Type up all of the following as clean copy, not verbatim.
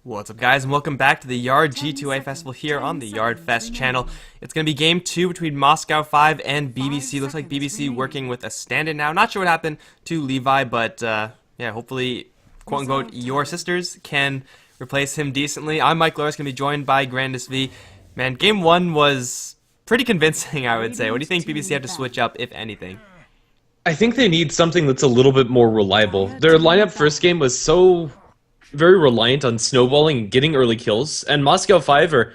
What's up, guys, and welcome back to the Yard G2A Festival here on the Yard Fest channel. It's going to be Game 2 between Moscow 5 and BBC. Looks like BBC working with a stand-in now. Not sure what happened to Levi, but yeah, hopefully, quote-unquote, your sisters can replace him decently. I'm Mikelorus, going to be joined by GrandisV. Man, Game 1 was pretty convincing, I would say. What do you think BBC had to switch up, if anything? I think they need something that's a little bit more reliable. Their lineup first game was so very reliant on snowballing and getting early kills, and Moscow 5 are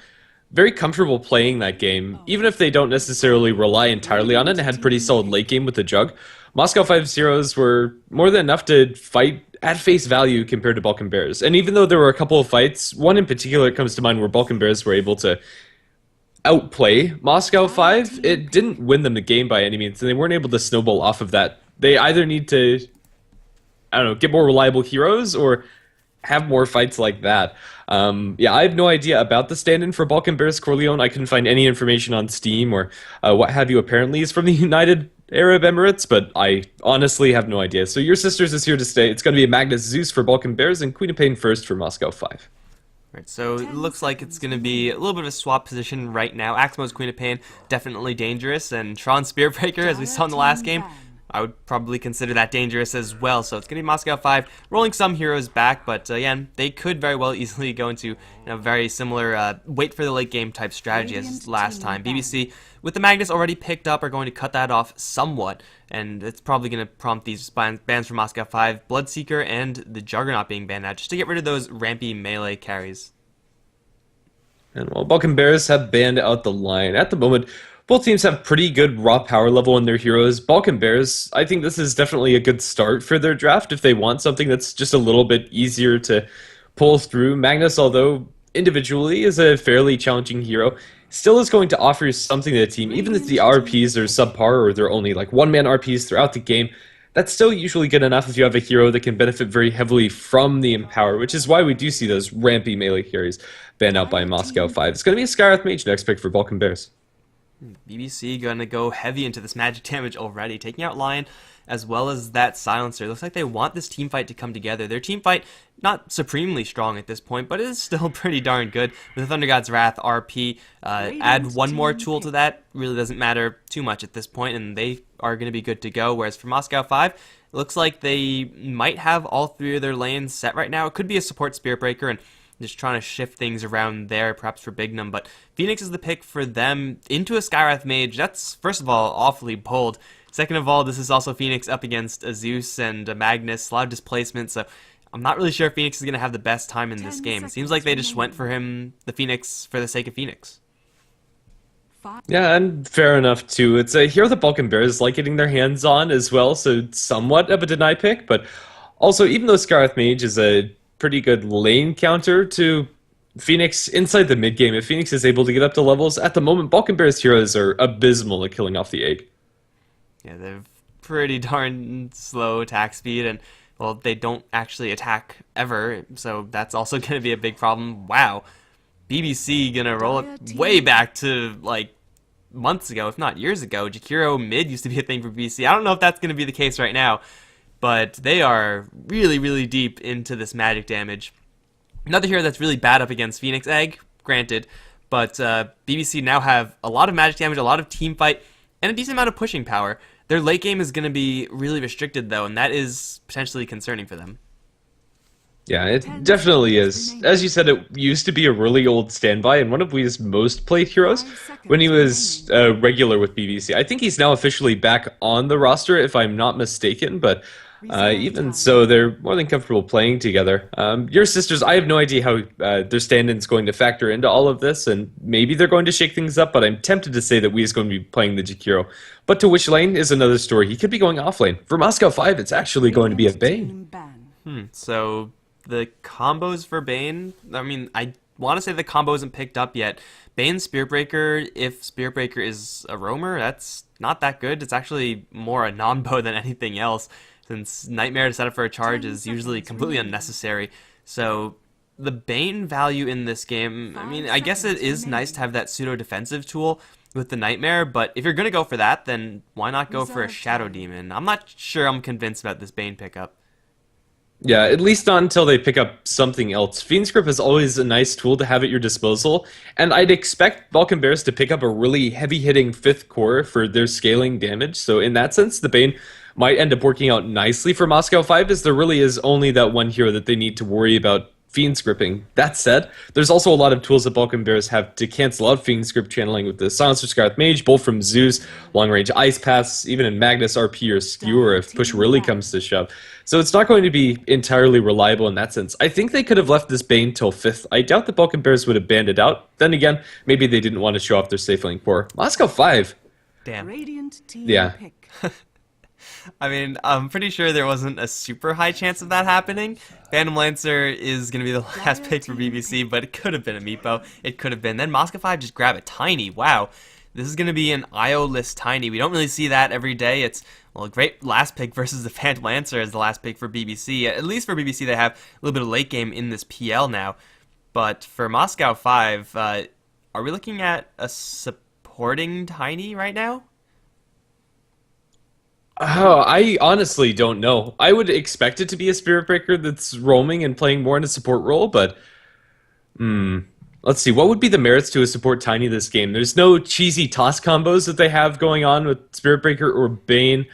very comfortable playing that game, even if they don't necessarily rely entirely on it and had pretty solid late game with the jug. Moscow 5's heroes were more than enough to fight at face value compared to Balkan Bears, and even though there were a couple of fights, one in particular comes to mind where Balkan Bears were able to outplay Moscow 5, it didn't win them the game by any means, and they weren't able to snowball off of that. They either need to, I don't know, get more reliable heroes or have more fights like that. Yeah, I have no idea about the stand-in for Balkan Bears Corleone. I couldn't find any information on Steam or what have you. Apparently he's from the United Arab Emirates, but I honestly have no idea. So your sisters is here to stay. It's going to be Magnus Zeus for Balkan Bears and Queen of Pain first for Moscow 5. Right, so it looks like it's going to be a little bit of a swap position right now. Axmo's Queen of Pain, definitely dangerous, and Tron Spearbreaker, as we saw in the last game, I would probably consider that dangerous as well. So it's going to be Moscow 5 rolling some heroes back, but again, they could very well easily go into very similar wait for the late game type strategy as last time. BBC, with the Magnus already picked up, are going to cut that off somewhat, and it's probably going to prompt these bans for Moscow 5, Bloodseeker and the Juggernaut being banned out, just to get rid of those rampy melee carries. And while Balkan Bears have banned out the line, at the moment, both teams have pretty good raw power level in their heroes. Balkan Bears, I think this is definitely a good start for their draft if they want something that's just a little bit easier to pull through. Magnus, although individually is a fairly challenging hero, still is going to offer something to the team. Even if the RPs are subpar or they're only like one-man RPs throughout the game, that's still usually good enough if you have a hero that can benefit very heavily from the Empower, which is why we do see those rampy melee carries banned out by Moscow 5. It's going to be a Skywrath Mage next pick for Balkan Bears. BBC going to go heavy into this magic damage already, taking out Lion as well as that Silencer. Looks like they want this team fight to come together. Their team fight, not supremely strong at this point, but it is still pretty darn good. With the Thunder God's Wrath RP, add one more tool to that, really doesn't matter too much at this point, and they are going to be good to go. Whereas for Moscow 5, it looks like they might have all three of their lanes set right now. It could be a support Spearbreaker, and just trying to shift things around there, perhaps for Bignum, but Phoenix is the pick for them into a Skywrath Mage. That's, first of all, awfully bold. Second of all, this is also Phoenix up against a Zeus and a Magnus, a lot of displacement, so I'm not really sure if Phoenix is going to have the best time in this game. It seems like they just went for him, the Phoenix, for the sake of Phoenix. Yeah, and fair enough, too. It's a hero that Balkan Bears like getting their hands on as well, so somewhat of a deny pick, but also, even though Skywrath Mage is a pretty good lane counter to Phoenix inside the mid game. If Phoenix is able to get up to levels, at the moment, Balkan Bears heroes are abysmal at killing off the egg. Yeah, they're pretty darn slow attack speed, and, well, they don't actually attack ever, so that's also going to be a big problem. Wow. BBC going to roll it way back to, like, months ago, if not years ago. Jakiro mid used to be a thing for BBC. I don't know if that's going to be the case right now, but they are really, really deep into this magic damage. Another hero that's really bad up against Phoenix Egg, granted, but BBC now have a lot of magic damage, a lot of team fight, and a decent amount of pushing power. Their late game is going to be really restricted, though, and that is potentially concerning for them. Yeah, it definitely is. As you said, it used to be a really old standby and one of Wee's most played heroes when he was regular with BBC. I think he's now officially back on the roster, if I'm not mistaken, but even so, they're more than comfortable playing together. Your sisters, I have no idea how their stand-in's going to factor into all of this, and maybe they're going to shake things up, but I'm tempted to say that Wii is going to be playing the Jakiro. But to which lane is another story. He could be going off lane. For Moscow 5, it's actually going to be a Bane. So the combos for Bane, I mean, I want to say the combo isn't picked up yet. Bane Spearbreaker, if Spearbreaker is a roamer, that's not that good. It's actually more a non-bow than anything else, since Nightmare to set up for a charge is usually completely unnecessary. So the Bane value in this game, I mean, I guess it is nice to have that pseudo-defensive tool with the Nightmare, but if you're going to go for that, then why not go for a Shadow Demon? I'm not sure I'm convinced about this Bane pickup. Yeah, at least not until they pick up something else. Fiend's Grip is always a nice tool to have at your disposal, and I'd expect Balkan Bears to pick up a really heavy-hitting 5th core for their scaling damage, so in that sense, the Bane might end up working out nicely for Moscow 5, as there really is only that one hero that they need to worry about Fiend's Gripping. That said, there's also a lot of tools that Balkan Bears have to cancel out Fiend's Grip channeling with the Silencer Scarlet Mage, both from Zeus, long-range Ice Paths, even in Magnus RP or Skewer if push really comes to shove. So it's not going to be entirely reliable in that sense. I think they could have left this Bane till 5th. I doubt the Balkan Bears would have banned it out. Then again, maybe they didn't want to show off their safe lane core. Moscow 5. Damn. Yeah. I mean, I'm pretty sure there wasn't a super high chance of that happening. Phantom Lancer is going to be the last pick for BBC, but it could have been a Meepo. It could have been. Then Moscow 5 just grab a Tiny. Wow. This is going to be an IO-less Tiny. We don't really see that every day. It's, well, a great last pick versus the Phantom Lancer as the last pick for BBC. At least for BBC, they have a little bit of late game in this PL now. But for Moscow 5, are we looking at a supporting Tiny right now? Oh, I honestly don't know. I would expect it to be a Spirit Breaker that's roaming and playing more in a support role, but let's see. What would be the merits to a support Tiny this game? There's no cheesy toss combos that they have going on with Spirit Breaker or Bane.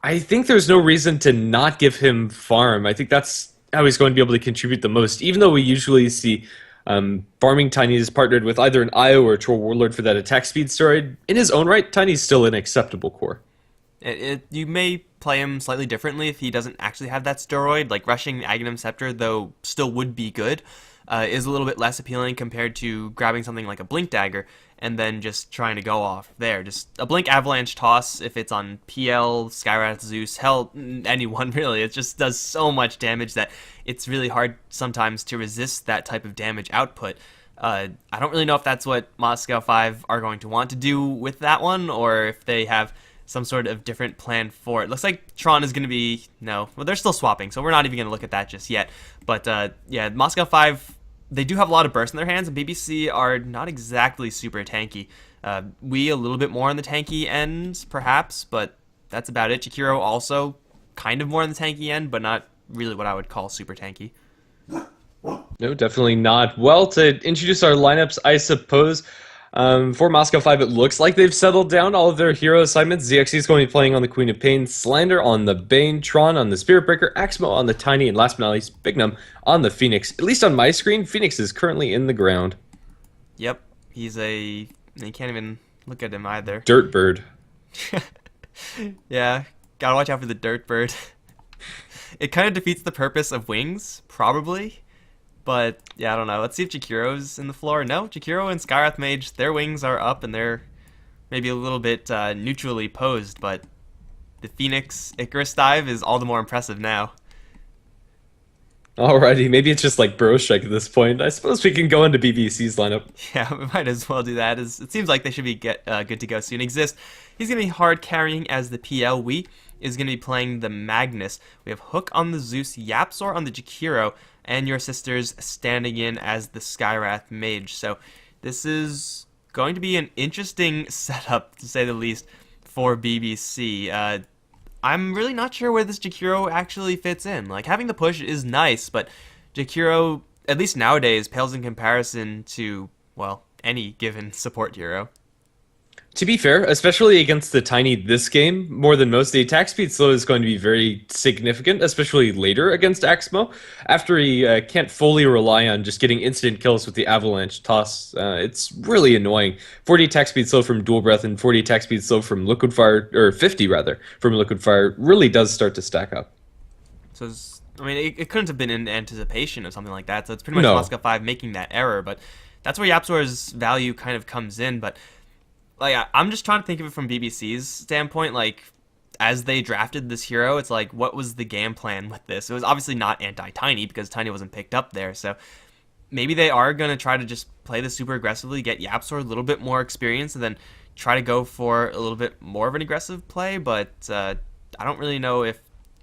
I think there's no reason to not give him farm. I think that's how he's going to be able to contribute the most, even though we usually see farming Tiny is partnered with either an IO or a Troll Warlord for that attack speed steroid. In his own right, Tiny's still an acceptable core. You may play him slightly differently if he doesn't actually have that steroid. Like rushing Aghanim Scepter, though still would be good, is a little bit less appealing compared to grabbing something like a Blink Dagger and then just trying to go off there. Just a Blink Avalanche toss if it's on PL, Skywrath, Zeus, hell, anyone really. It just does so much damage that it's really hard sometimes to resist that type of damage output. I don't really know if that's what Moscow 5 are going to want to do with that one, or if they have some sort of different plan for it. Looks like Tron is going to be, no, well, they're still swapping, so we're not even going to look at that just yet. But yeah, Moscow 5, they do have a lot of burst in their hands, and BBC are not exactly super tanky. We a little bit more on the tanky end, perhaps, but that's about it. Jakiro also kind of more on the tanky end, but not really what I would call super tanky. No, definitely not. Well, to introduce our lineups, I suppose, for Moscow 5, it looks like they've settled down all of their hero assignments. ZXC is going to be playing on the Queen of Pain, Slander on the Bane, Tron on the Spirit Breaker, Axmo on the Tiny, and last but not least, Bignum on the Phoenix. At least on my screen, Phoenix is currently in the ground. Yep, you can't even look at him either. Dirt Bird. Yeah, gotta watch out for the Dirt Bird. It kind of defeats the purpose of wings, probably. But, yeah, I don't know. Let's see if Jakiro's in the floor. No, Jakiro and Skywrath Mage, their wings are up, and they're maybe a little bit neutrally posed, but the Phoenix Icarus dive is all the more impressive now. Alrighty, maybe it's just like Burrow Strike at this point. I suppose we can go into BBC's lineup. Yeah, we might as well do that. It seems like they should be good to go soon. Exist. He's going to be hard carrying as the PL. We is going to be playing the Magnus. We have Hook on the Zeus, Yapzor on the Jakiro, and your sisters standing in as the Skywrath Mage. So this is going to be an interesting setup, to say the least, for BBC. I'm really not sure where this Jakiro actually fits in. Like, having the push is nice, but Jakiro, at least nowadays, pales in comparison to, well, any given support hero. To be fair, especially against the Tiny this game, more than most, the attack speed slow is going to be very significant, especially later against Axmo. After he can't fully rely on just getting instant kills with the Avalanche toss, it's really annoying. 40 attack speed slow from Dual Breath and 40 attack speed slow from Liquid Fire, or 50 rather, from Liquid Fire, really does start to stack up. So, I mean, it couldn't have been in anticipation of something like that, so it's pretty much Moscow 5 making that error, but that's where Yapzor's value kind of comes in, but like, I'm just trying to think of it from BBC's standpoint. Like, as they drafted this hero, it's like, what was the game plan with this? It was obviously not anti-Tiny because Tiny wasn't picked up there. So maybe they are going to try to just play this super aggressively, get Yapzor a little bit more experience, and then try to go for a little bit more of an aggressive play. But I don't really know if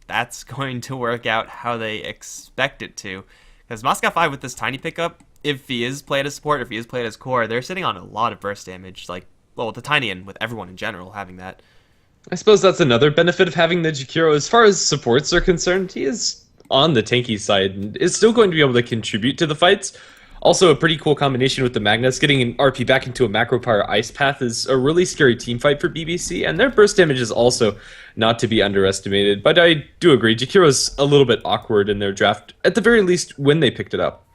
that's going to work out how they expect it to. Because Moscow 5 with this Tiny pickup, if he is played as support, if he is played as core, they're sitting on a lot of burst damage. Like, well, with the Tiny and with everyone in general having that. I suppose that's another benefit of having the Jakiro. As far as supports are concerned, he is on the tanky side and is still going to be able to contribute to the fights. Also, a pretty cool combination with the Magnus. Getting an RP back into a Macro Power Ice Path is a really scary team fight for BBC, and their burst damage is also not to be underestimated. But I do agree, Jakiro's a little bit awkward in their draft, at the very least when they picked it up.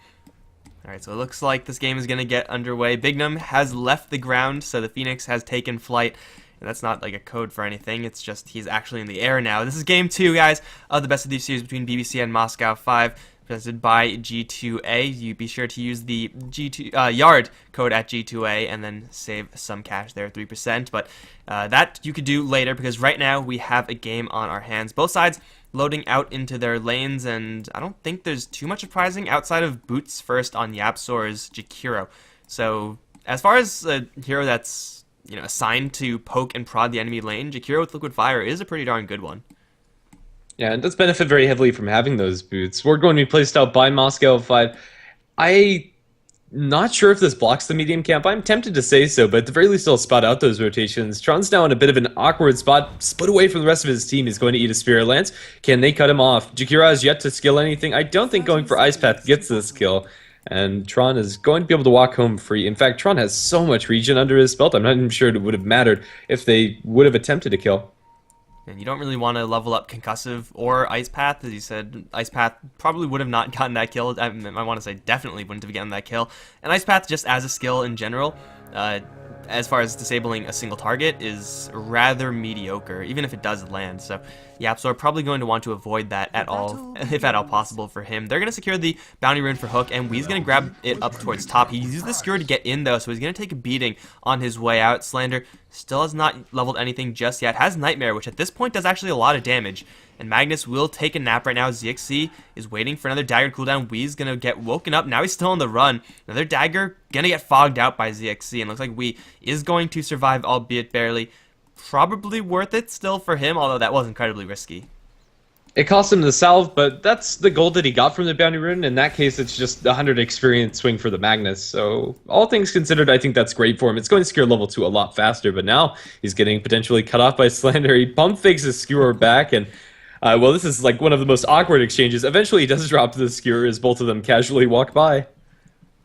Alright, so it looks like this game is going to get underway. Bignum has left the ground, so the Phoenix has taken flight. And that's not like a code for anything, it's just he's actually in the air now. This is game 2, guys, of the best of these series between BBC and Moscow 5, presented by G2A. You be sure to use the G2 yard code at G2A and then save some cash there, 3%. But that you could do later, because right now we have a game on our hands. Both sides loading out into their lanes, and I don't think there's too much surprising outside of boots first on Yapsor's Jakiro. So as far as a hero that's assigned to poke and prod the enemy lane, Jakiro with Liquid Fire is a pretty darn good one. Yeah, and does benefit very heavily from having those boots. We're going to be placed out by Moscow 5. I'm not sure if this blocks the medium camp. I'm tempted to say so, but at the very least, I'll spot out those rotations. Tron's now in a bit of an awkward spot, split away from the rest of his team. He's going to eat a Spirit Lance. Can they cut him off? Jakiro has yet to skill anything. I don't think going for Ice Path gets this kill, and Tron is going to be able to walk home free. In fact, Tron has so much regen under his belt, I'm not even sure it would have mattered if they would have attempted a kill. And you don't really want to level up Concussive or Ice Path. As you said, Ice Path probably would have not gotten that kill. I want to say definitely wouldn't have gotten that kill. And Ice Path, just as a skill in general, as far as disabling a single target, is rather mediocre, even if it does land. So Yapsor probably going to want to avoid that at all, if at all possible for him. They're going to secure the Bounty Rune for Hook, and Wee's going to grab it up towards top. He used the Skewer to get in, though, so he's going to take a beating on his way out. Slander still has not leveled anything just yet. Has Nightmare, which at this point does actually a lot of damage. And Magnus will take a nap right now. ZXC is waiting for another dagger cooldown. Wee's going to get woken up. Now he's still on the run. Another dagger going to get fogged out by ZXC. And looks like Wee is going to survive, albeit barely. Probably worth it still for him, although that was incredibly risky. It cost him the salve, but that's the gold that he got from the Bounty Rune. In that case, it's just 100 experience swing for the Magnus. So all things considered, I think that's great for him. It's going to secure level 2 a lot faster, but now he's getting potentially cut off by Slander. He pump fakes his Skewer back, and well, this is like one of the most awkward exchanges. Eventually, he does drop the Skewer as both of them casually walk by.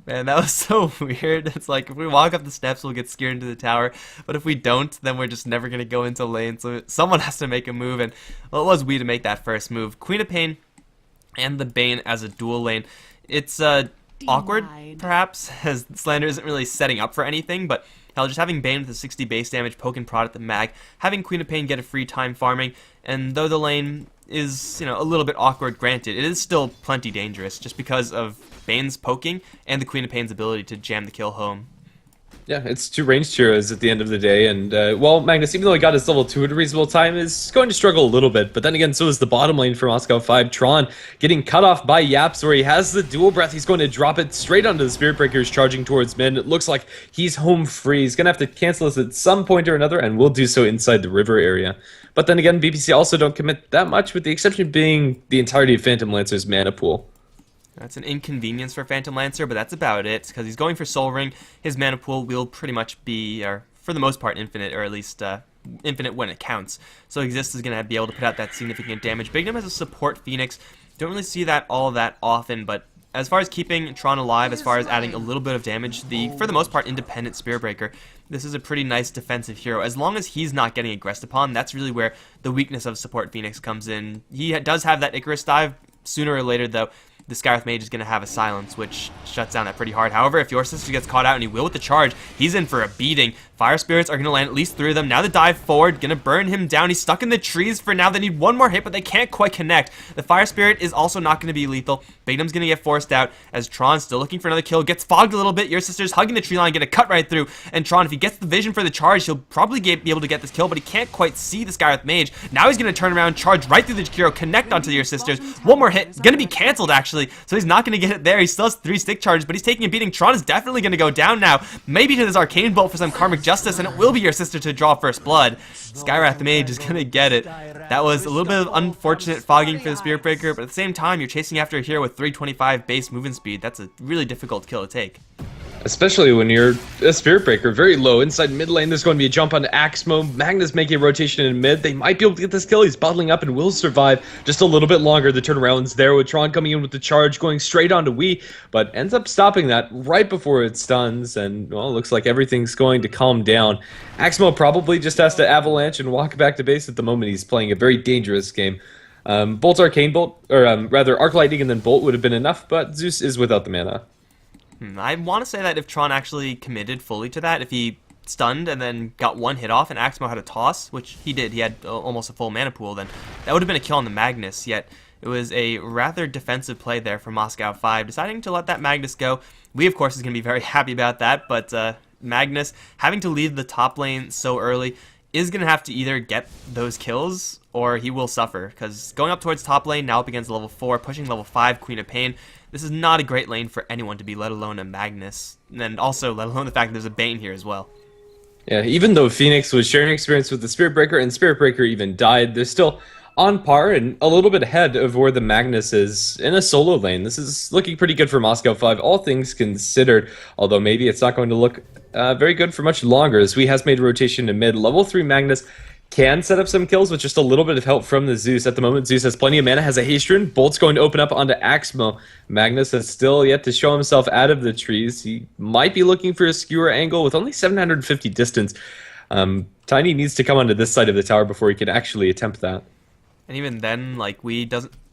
Man, that was so weird. It's like, if we walk up the steps, we'll get skewered into the tower. But if we don't, then we're just never going to go into lane. So someone has to make a move. And, well, it was Wee to make that first move. Queen of Pain and the Bane as a dual lane. It's awkward, perhaps, as Slander isn't really setting up for anything. But hell, just having Bane with a 60 base damage, poke and prod at the mag. Having Queen of Pain get a free time farming. And though the lane is, a little bit awkward, granted, it is still plenty dangerous just because of Bane's poking and the Queen of Pain's ability to jam the kill home. Yeah, it's two ranged heroes at the end of the day, and well, Magnus, even though he got his level 2 at a reasonable time, is going to struggle a little bit, but then again, so is the bottom lane for Moscow 5. Tron getting cut off by Yaps, where he has the dual breath. He's going to drop it straight onto the Spirit Breakers, charging towards mid. It looks like he's home free. He's going to have to cancel this at some point or another, and will do so inside the river area. But then again, BBC also don't commit that much, with the exception being the entirety of Phantom Lancer's mana pool. That's an inconvenience for Phantom Lancer, but that's about it, because he's going for Soul Ring. His mana pool will pretty much be, or for the most part, infinite, or at least infinite when it counts. So Exist is going to be able to put out that significant damage. Bignum as a support Phoenix, don't really see that all that often, but as far as keeping Tron alive, as far as adding a little bit of damage, for the most part, independent Spirit Breaker, this is a pretty nice defensive hero. As long as he's not getting aggressed upon, that's really where the weakness of support Phoenix comes in. He does have that Icarus dive. Sooner or later, though, the Skywrath Mage is going to have a silence, which shuts down that pretty hard. However, if your sister gets caught out, and he will with the charge, he's in for a beating. Fire Spirits are going to land at least 3 of them. Now the dive forward, going to burn him down. He's stuck in the trees for now. They need one more hit, but they can't quite connect. The Fire Spirit is also not going to be lethal. Bignum's going to get forced out, as Tron, still looking for another kill, gets fogged a little bit. Your sister's hugging the tree line, going to cut right through. And Tron, if he gets the vision for the charge, he'll probably be able to get this kill, but he can't quite see the Skywrath Mage. Now he's going to turn around, charge right through the Jakiro, connect onto your sisters. One more hit, going to be canceled, actually, so he's not going to get it there. He still has 3 stick charges, but he's taking a beating. Tron is definitely going to go down now, maybe to this Arcane Bolt for some Karmic Justice, and it will be your sister to draw first blood. Skywrath Mage is going to get it. That was a little bit of unfortunate fogging for the Spirit Breaker, but at the same time, you're chasing after a hero with 325 base movement speed. That's a really difficult kill to take. Especially when you're a Spirit Breaker, very low. Inside mid lane, there's going to be a jump onto Axmo. Magnus making a rotation in mid. They might be able to get this kill. He's bottling up and will survive just a little bit longer. The turnaround's there with Tron coming in with the charge, going straight onto Wii, but ends up stopping that right before it stuns, and, well, looks like everything's going to calm down. Axmo probably just has to avalanche and walk back to base at the moment. He's playing a very dangerous game. Bolt Arcane Bolt, or rather Arc Lightning and then Bolt would have been enough, but Zeus is without the mana. I want to say that if Tron actually committed fully to that, if he stunned and then got one hit off and Axmo had a toss, which he did, he had almost a full mana pool, then that would have been a kill on the Magnus, yet it was a rather defensive play there from Moscow 5, deciding to let that Magnus go. We, of course, is going to be very happy about that, but Magnus having to leave the top lane so early is going to have to either get those kills or he will suffer, because going up towards top lane, now up against level 4, pushing level 5, Queen of Pain, this is not a great lane for anyone to be, let alone a Magnus, and also let alone the fact that there's a Bane here as well. Yeah, even though Phoenix was sharing experience with the Spirit Breaker, and Spirit Breaker even died, they're still on par and a little bit ahead of where the Magnus is in a solo lane. This is looking pretty good for Moscow 5, all things considered, although maybe it's not going to look very good for much longer, as we has made a rotation to mid. Level 3 Magnus can set up some kills with just a little bit of help from the Zeus. At the moment, Zeus has plenty of mana, has a haste rune. Bolt's going to open up onto Axmo. Magnus has still yet to show himself out of the trees. He might be looking for a skewer angle with only 750 distance. Tiny needs to come onto this side of the tower before he can actually attempt that. And even then, like,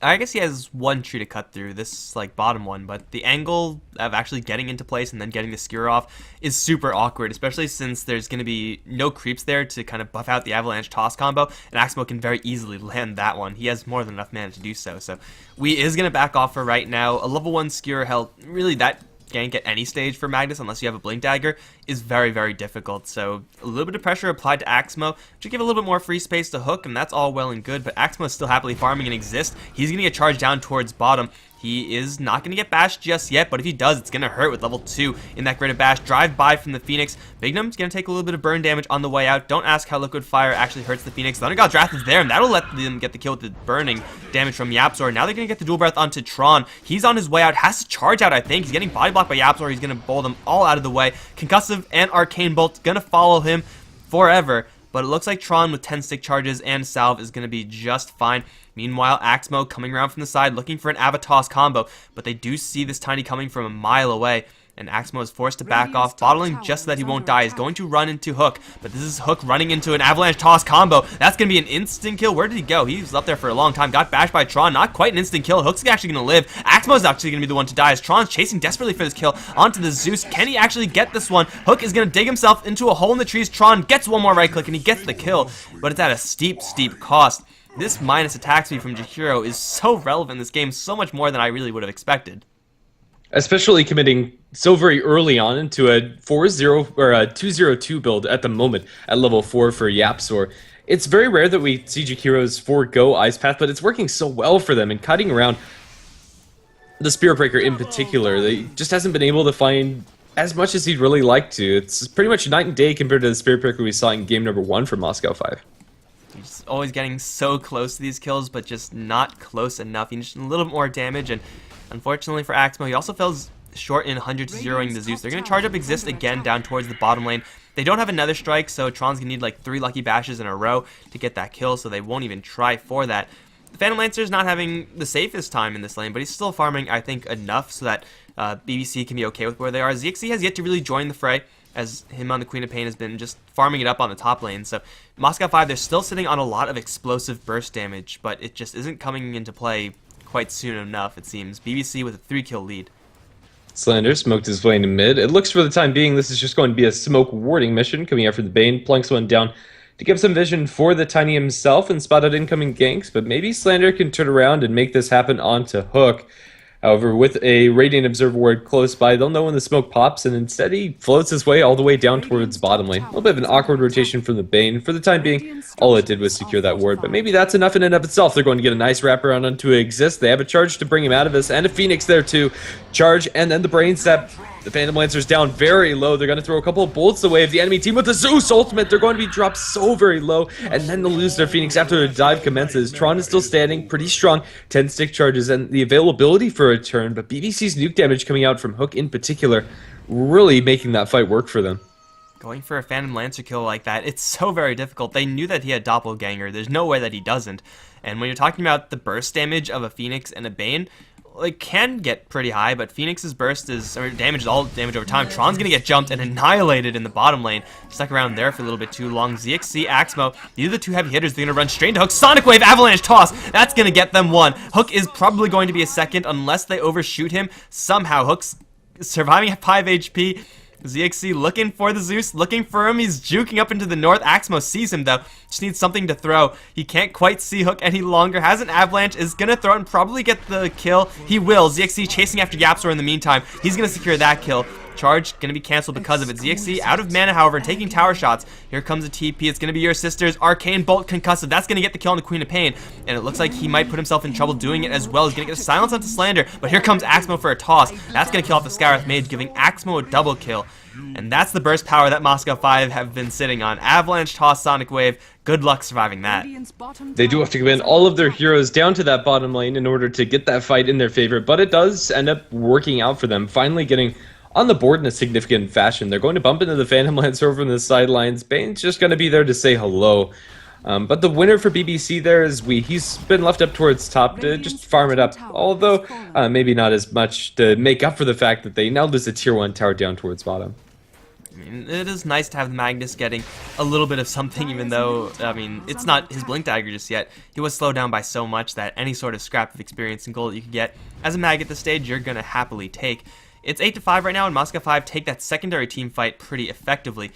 I guess he has one tree to cut through, this, like, bottom one, but the angle of actually getting into place and then getting the skewer off is super awkward, especially since there's going to be no creeps there to kind of buff out the avalanche toss combo, and Axmo can very easily land that one. He has more than enough mana to do so, so we is going to back off for right now. A level 1 skewer held, really that gank at any stage for Magnus, unless you have a Blink Dagger, is very, very difficult. So a little bit of pressure applied to Axmo to give a little bit more free space to Hook, and that's all well and good, but Axmo is still happily farming and exists. He's going to get charged down towards bottom. He is not going to get bashed just yet, but if he does, it's going to hurt with level 2 in that Grid of Bash. Drive by from the Phoenix. Bignum's going to take a little bit of burn damage on the way out. Don't ask how Liquid Fire actually hurts the Phoenix. Thunder God's Wrath is there, and that'll let them get the kill with the burning damage from Yapzor. Now they're going to get the Dual Breath onto Tron. He's on his way out, has to charge out, I think. He's getting body blocked by Yapzor. He's going to bowl them all out of the way. Concussive and Arcane Bolt going to follow him forever. But it looks like Tron with 10 stick charges and Salve is going to be just fine. Meanwhile, Axmo coming around from the side looking for an Avatos combo, but they do see this Tiny coming from a mile away, and Axmo is forced to back off, bottling just so that he won't die. He's going to run into Hook, but this is Hook running into an Avalanche Toss combo. That's going to be an instant kill. Where did he go? He was up there for a long time. Got bashed by Tron. Not quite an instant kill. Hook's actually going to live. Axmo's actually going to be the one to die as Tron's chasing desperately for this kill onto the Zeus. Can he actually get this one? Hook is going to dig himself into a hole in the trees. Tron gets one more right click and he gets the kill, but it's at a steep, steep cost. This minus attack speed from Jakiro is so relevant in this game, so much more than I really would have expected. Especially committing so very early on into a 4-0 or a 2-0-2 build at the moment at level 4 for Yapzor. It's very rare that we see Jakiro's forego Ice Path, but it's working so well for them and cutting around the Spirit Breaker in particular. They just hasn't been able to find as much as he'd really like to. It's pretty much night and day compared to the Spirit Breaker we saw in game number 1 from Moscow 5. He's always getting so close to these kills, but just not close enough. He needs a little bit more damage, and unfortunately for Axmo, he also falls short in 100-0ing the Zeus. They're going to charge up Exist again down towards the bottom lane. They don't have another strike, so Tron's going to need like 3 lucky bashes in a row to get that kill, so they won't even try for that. The Phantom Lancer's not having the safest time in this lane, but he's still farming, I think, enough so that BBC can be okay with where they are. ZXC has yet to really join the fray, as him on the Queen of Pain has been just farming it up on the top lane. So Moscow 5, they're still sitting on a lot of explosive burst damage, but it just isn't coming into play quite soon enough, it seems. BBC with a 3-kill lead. Slander smoked his way into mid. It looks for the time being this is just going to be a smoke warding mission coming out from the Bane. Plunks one down to give some vision for the Tiny himself and spot out incoming ganks, but maybe Slander can turn around and make this happen onto Hook. However, with a Radiant Observer ward close by, they'll know when the smoke pops, and instead he floats his way all the way down towards bottom lane. A little bit of an awkward rotation from the Bane. For the time being, all it did was secure that ward, but maybe that's enough in and of itself. They're going to get a nice wraparound onto Exist. They have a charge to bring him out of this, and a Phoenix there too. Charge, and then the Brain Step. The Phantom Lancer's down very low. They're going to throw a couple of bolts away of the enemy team with the Zeus ultimate. They're going to be dropped so very low, and then they'll lose their Phoenix after the dive commences. Tron is still standing, pretty strong, 10 stick charges, and the availability for a turn, but BBC's nuke damage coming out from Hook in particular, really making that fight work for them. Going for a Phantom Lancer kill like that, it's so very difficult. They knew that he had Doppelganger. There's no way that he doesn't. And when you're talking about the burst damage of a Phoenix and a Bane, it can get pretty high, but Phoenix's burst damage is all damage over time. Tron's gonna get jumped and annihilated in the bottom lane. Stuck around there for a little bit too long. ZXC, Axmo, these are the two heavy hitters. They're gonna run straight into Hook. Sonic Wave, Avalanche Toss. That's gonna get them one. Hook is probably going to be a second unless they overshoot him. Somehow, Hook's surviving at 5 HP. ZXC looking for the Zeus, looking for him. He's juking up into the north. Axmo sees him though. Just needs something to throw. He can't quite see Hook any longer. Has an Avalanche, is gonna throw it and probably get the kill. He will. ZXC chasing after Yapsor in the meantime. He's gonna secure that kill. Charge gonna be canceled because of it. ZXC out of mana, however, taking tower shots. Here comes a TP. It's gonna be your sisters. Arcane Bolt Concussive. That's gonna get the kill on the Queen of Pain. And it looks like he might put himself in trouble doing it as well. He's gonna get a silence onto Slander. But here comes Axmo for a toss. That's gonna kill off the Skywrath Mage, giving Axmo a double kill. And that's the burst power that Moscow 5 have been sitting on. Avalanche, Toss, Sonic Wave. Good luck surviving that. They do have to command all of their heroes down to that bottom lane in order to get that fight in their favor, but it does end up working out for them, finally getting on the board in a significant fashion. They're going to bump into the Phantom Lancer over on the sidelines. Bane's just going to be there to say hello. But the winner for BBC there is he's been left up towards top to just farm it up, although maybe not as much to make up for the fact that they now lose a tier 1 tower down towards bottom. I mean, it is nice to have Magnus getting a little bit of something, even though, I mean, it's not his Blink Dagger just yet. He was slowed down by so much that any sort of scrap of experience and gold that you could get as a Mag at this stage, you're going to happily take. It's 8-5 right now, and Moscow 5 take that secondary team fight pretty effectively.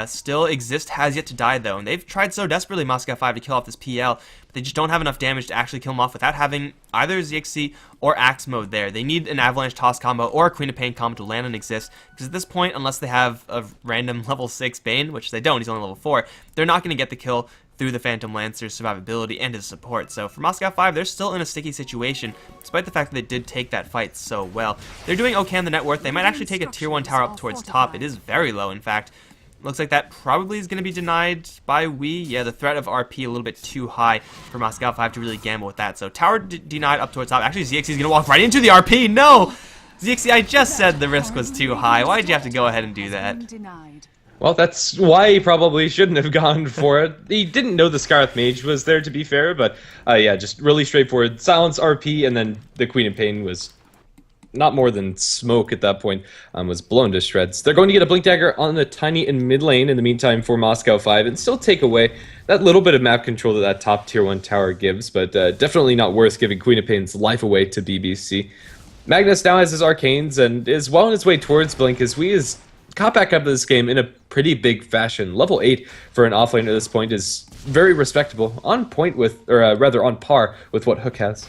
Still Exist has yet to die though, and they've tried so desperately, Moscow 5, to kill off this PL, but they just don't have enough damage to actually kill him off without having either ZXC or Axe Mode there. They need an Avalanche Toss combo or a Queen of Pain combo to land on Exist, because at this point, unless they have a random level 6 Bane, which they don't, he's only level 4, they're not going to get the kill through the Phantom Lancer's survivability and his support. So for Moscow 5, they're still in a sticky situation, despite the fact that they did take that fight so well. They're doing okay on the net worth. They might actually take a tier 1 tower up towards top. It is very low, in fact. Looks like that probably is going to be denied by Wii. Yeah, the threat of RP a little bit too high for Moscow 5 to really gamble with that. So tower denied up towards top. Actually, ZXC is going to walk right into the RP. No! ZXC, I just said the risk was too high. Why did you have to go ahead and do that? Well, that's why he probably shouldn't have gone for it. He didn't know the Skywrath Mage was there, to be fair, but yeah, just really straightforward. Silence, RP, and then the Queen of Pain was not more than smoke at that point, was blown to shreds. They're going to get a Blink Dagger on the tiny and mid lane in the meantime for Moscow 5 and still take away that little bit of map control that that top tier 1 tower gives, but definitely not worth giving Queen of Pain's life away to BBC. Magnus now has his Arcanes and is well on his way towards Blink as we is caught back up to this game in a pretty big fashion. Level 8 for an offlane at this point is very respectable, on point with, or rather on par with what Hook has.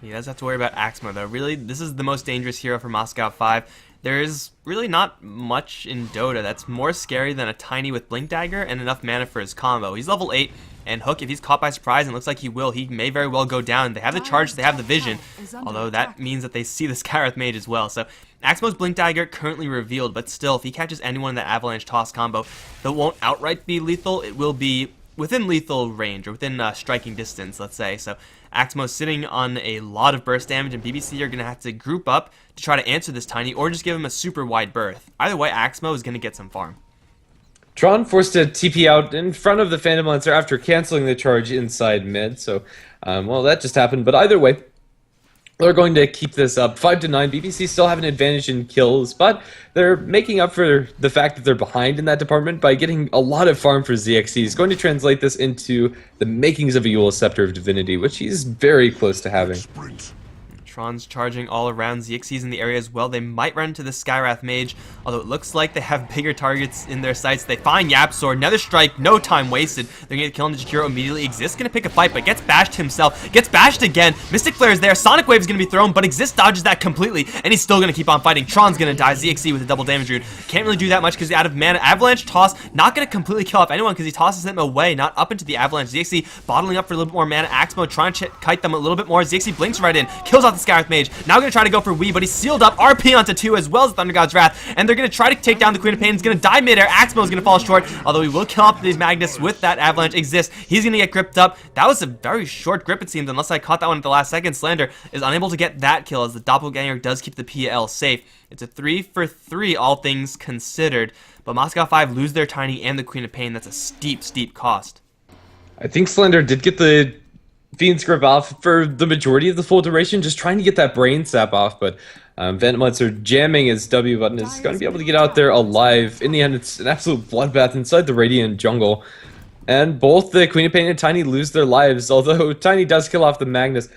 He does have to worry about Axmo though. Really, this is the most dangerous hero for Moscow 5. There is really not much in Dota that's more scary than a Tiny with Blink Dagger and enough mana for his combo. He's level 8, and Hook, if he's caught by surprise, and it looks like he will, he may very well go down. They have the charge, they have the vision, although that means that they see the Skywrath Mage as well. So Axmo's Blink Dagger currently revealed, but still, if he catches anyone in that Avalanche Toss combo, that won't outright be lethal, it will be within lethal range, or within striking distance, let's say. So Axmo's sitting on a lot of burst damage, and BBC are going to have to group up to try to answer this Tiny, or just give him a super wide berth. Either way, Axmo is going to get some farm. Tron forced to TP out in front of the Phantom Lancer after canceling the charge inside mid, so, well, that just happened, but either way, they're going to keep this up. 5-9, BBC still have an advantage in kills, but they're making up for the fact that they're behind in that department by getting a lot of farm for ZXC. He's going to translate this into the makings of a Eul's Scepter of Divinity, which he's very close to having. Tron's charging all around. ZXC's in the area as well. They might run into the Skywrath Mage, although it looks like they have bigger targets in their sights. They find Yapsor, another strike, no time wasted. They're going to kill him to Jakiro immediately. Exist going to pick a fight, but gets bashed himself. Gets bashed again. Mystic Flare is there. Sonic Wave is going to be thrown, but Exist dodges that completely, and he's still going to keep on fighting. Tron's going to die. ZXC with a double damage rune. Can't really do that much because he's out of mana. Avalanche Toss, not going to completely kill off anyone because he tosses them away, not up into the Avalanche. ZXC bottling up for a little bit more mana. Axmo trying to kite them a little bit more. ZXC blinks right in, kills off the Skywrath Mage. Now going to try to go for Wii, but he's sealed up. RP onto 2 as well as Thunder God's Wrath. And they're going to try to take down the Queen of Pain. He's going to die midair. Axmo is going to fall short, although he will kill off the Magnus with that Avalanche Exist. He's going to get gripped up. That was a very short grip, it seems, unless I caught that one at the last second. Slander is unable to get that kill as the Doppelganger does keep the PL safe. It's a 3 for 3, all things considered. But Moscow 5 lose their Tiny and the Queen of Pain. That's a steep, steep cost. I think Slender did get the Fiend's Grip off for the majority of the full duration, just trying to get that Brain Sap off, but Phantom Lancer jamming his W button is going to be able to get out there alive. In the end, it's an absolute bloodbath inside the Radiant jungle, and both the Queen of Pain and Tiny lose their lives, although Tiny does kill off the Magnus.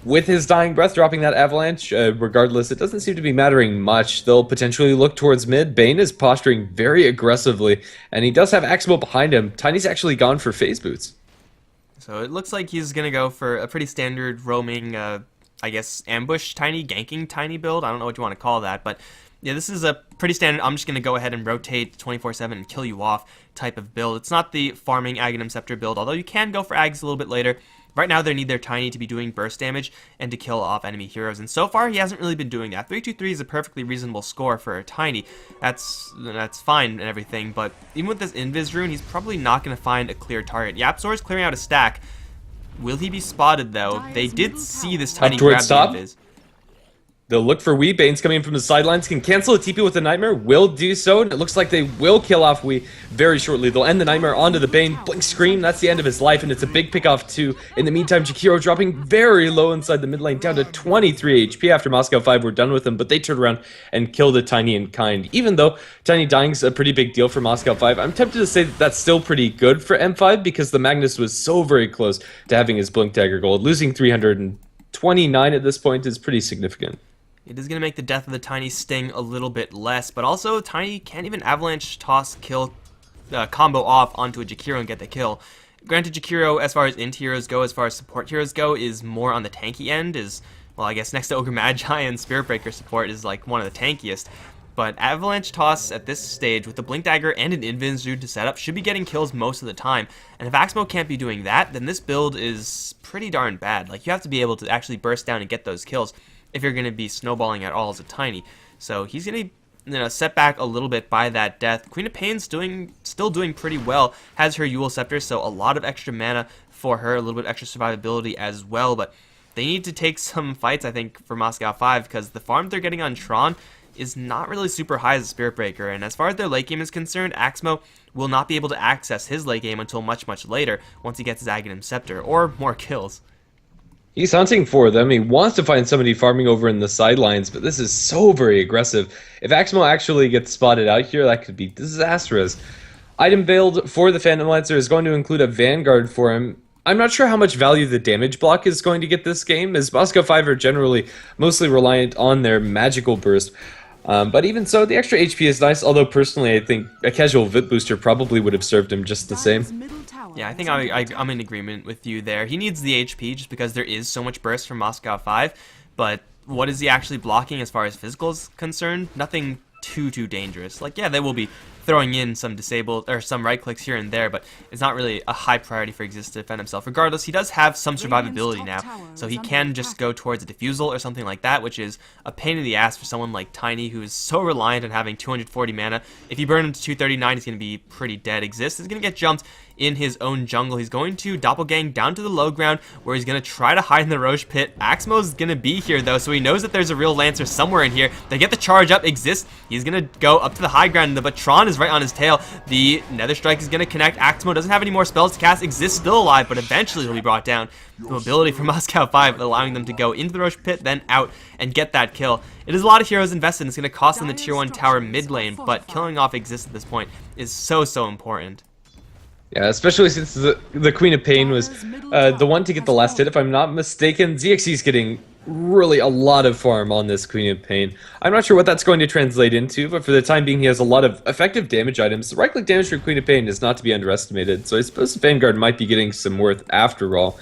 With his dying breath dropping that Avalanche, regardless, it doesn't seem to be mattering much. They'll potentially look towards mid. Bane is posturing very aggressively, and he does have Axmo behind him. Tiny's actually gone for Phase Boots. So it looks like he's going to go for a pretty standard roaming, I guess, ambush Tiny, ganking Tiny build. I don't know what you want to call that, but yeah, this is a pretty standard, I'm just going to go ahead and rotate 24/7 and kill you off type of build. It's not the farming Aghanim Scepter build, although you can go for Ags a little bit later. Right now, they need their Tiny to be doing burst damage and to kill off enemy heroes, and so far, he hasn't really been doing that. 323 is a perfectly reasonable score for a Tiny. That's fine and everything, but even with this Invis rune, he's probably not going to find a clear target. Yapzor is clearing out a stack. Will he be spotted, though? They did see this Tiny grab the Invis. They'll look for Wii. Bane's coming in from the sidelines. Can cancel a TP with the Nightmare. Will do so. And it looks like they will kill off Wii very shortly. They'll end the Nightmare onto the Bane. Blink Scream. That's the end of his life. And it's a big pick off too. In the meantime, Jakiro dropping very low inside the mid lane. Down to 23 HP after Moscow 5 were done with him. But they turned around and killed the Tiny in kind. Even though Tiny dying's a pretty big deal for Moscow 5, I'm tempted to say that that's still pretty good for M5. Because the Magnus was so very close to having his Blink Dagger gold. Losing 329 at this point is pretty significant. It is going to make the death of the Tiny sting a little bit less, but also Tiny can't even Avalanche Toss kill combo off onto a Jakiro and get the kill. Granted, Jakiro, as far as int heroes go, as far as support heroes go, is more on the tanky end, well, I guess next to Ogre Magi and Spirit Breaker support is like one of the tankiest. But Avalanche Toss at this stage with the Blink Dagger and an Invis rune to set up should be getting kills most of the time. And if Axmo can't be doing that, then this build is pretty darn bad. Like, you have to be able to actually burst down and get those kills if you're going to be snowballing at all as a Tiny. So he's going to set back a little bit by that death. Queen of Pain's still doing pretty well. Has her Yule Scepter, so a lot of extra mana for her, a little bit extra survivability as well. But they need to take some fights, I think, for Moscow 5, because the farm they're getting on Tron is not really super high as a Spirit Breaker. And as far as their late game is concerned, Axmo will not be able to access his late game until much, much later once he gets his Aghanim Scepter, or more kills. He's hunting for them. He wants to find somebody farming over in the sidelines, but this is so very aggressive. If Axmo actually gets spotted out here, that could be disastrous. Item build for the Phantom Lancer is going to include a Vanguard for him. I'm not sure how much value the damage block is going to get this game, as Moscow 5 are generally mostly reliant on their magical burst. But even so, the extra HP is nice, although personally I think a casual Vit booster probably would have served him just the same. Yeah, I think I'm in agreement with you there. He needs the HP just because there is so much burst from Moscow 5, but what is he actually blocking as far as physical is concerned? Nothing too dangerous. Like, yeah, they will be throwing in some disabled or some right clicks here and there, but it's not really a high priority for Exist to defend himself. Regardless, he does have some survivability now, so he can just go towards a Diffusal or something like that, which is a pain in the ass for someone like Tiny, who is so reliant on having 240 mana. If you burn him to 239, he's going to be pretty dead. Exist is going to get jumped in his own jungle. He's going to doppelgang down to the low ground, where he's going to try to hide in the Roche pit. Axmo's going to be here, though, so he knows that there's a real Lancer somewhere in here. They get the charge up. Exist, he's going to go up to the high ground, but Tron is right on his tail. The Nether Strike is going to connect. Axmo doesn't have any more spells to cast. Exist still alive, but eventually he'll be brought down. The mobility from Moscow 5 allowing them to go into the Roche pit, then out and get that kill. It is a lot of heroes invested, and it's going to cost them the tier 1 tower mid lane, but killing off Exist at this point is so important. Yeah, especially since the Queen of Pain was the one to get the last hit, if I'm not mistaken. ZXC's getting really a lot of farm on this Queen of Pain. I'm not sure what that's going to translate into, but for the time being, he has a lot of effective damage items. The right-click damage for Queen of Pain is not to be underestimated, so I suppose the Vanguard might be getting some worth after all.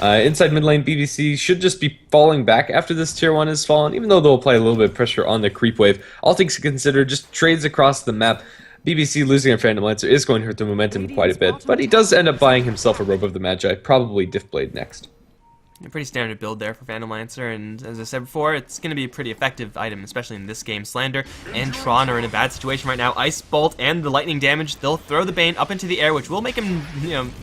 Inside mid lane, BBC should just be falling back after this tier 1 has fallen, even though they'll apply a little bit of pressure on the creep wave. All things considered, just trades across the map. BBC losing a Phantom Lancer is going to hurt the momentum quite a bit, but he does end up buying himself a Robe of the Magi, probably Diff Blade next. A pretty standard build there for Phantom Lancer, and as I said before, it's going to be a pretty effective item, especially in this game. Slander and Tron are in a bad situation right now. Ice Bolt and the lightning damage, they'll throw the Bane up into the air, which will make him,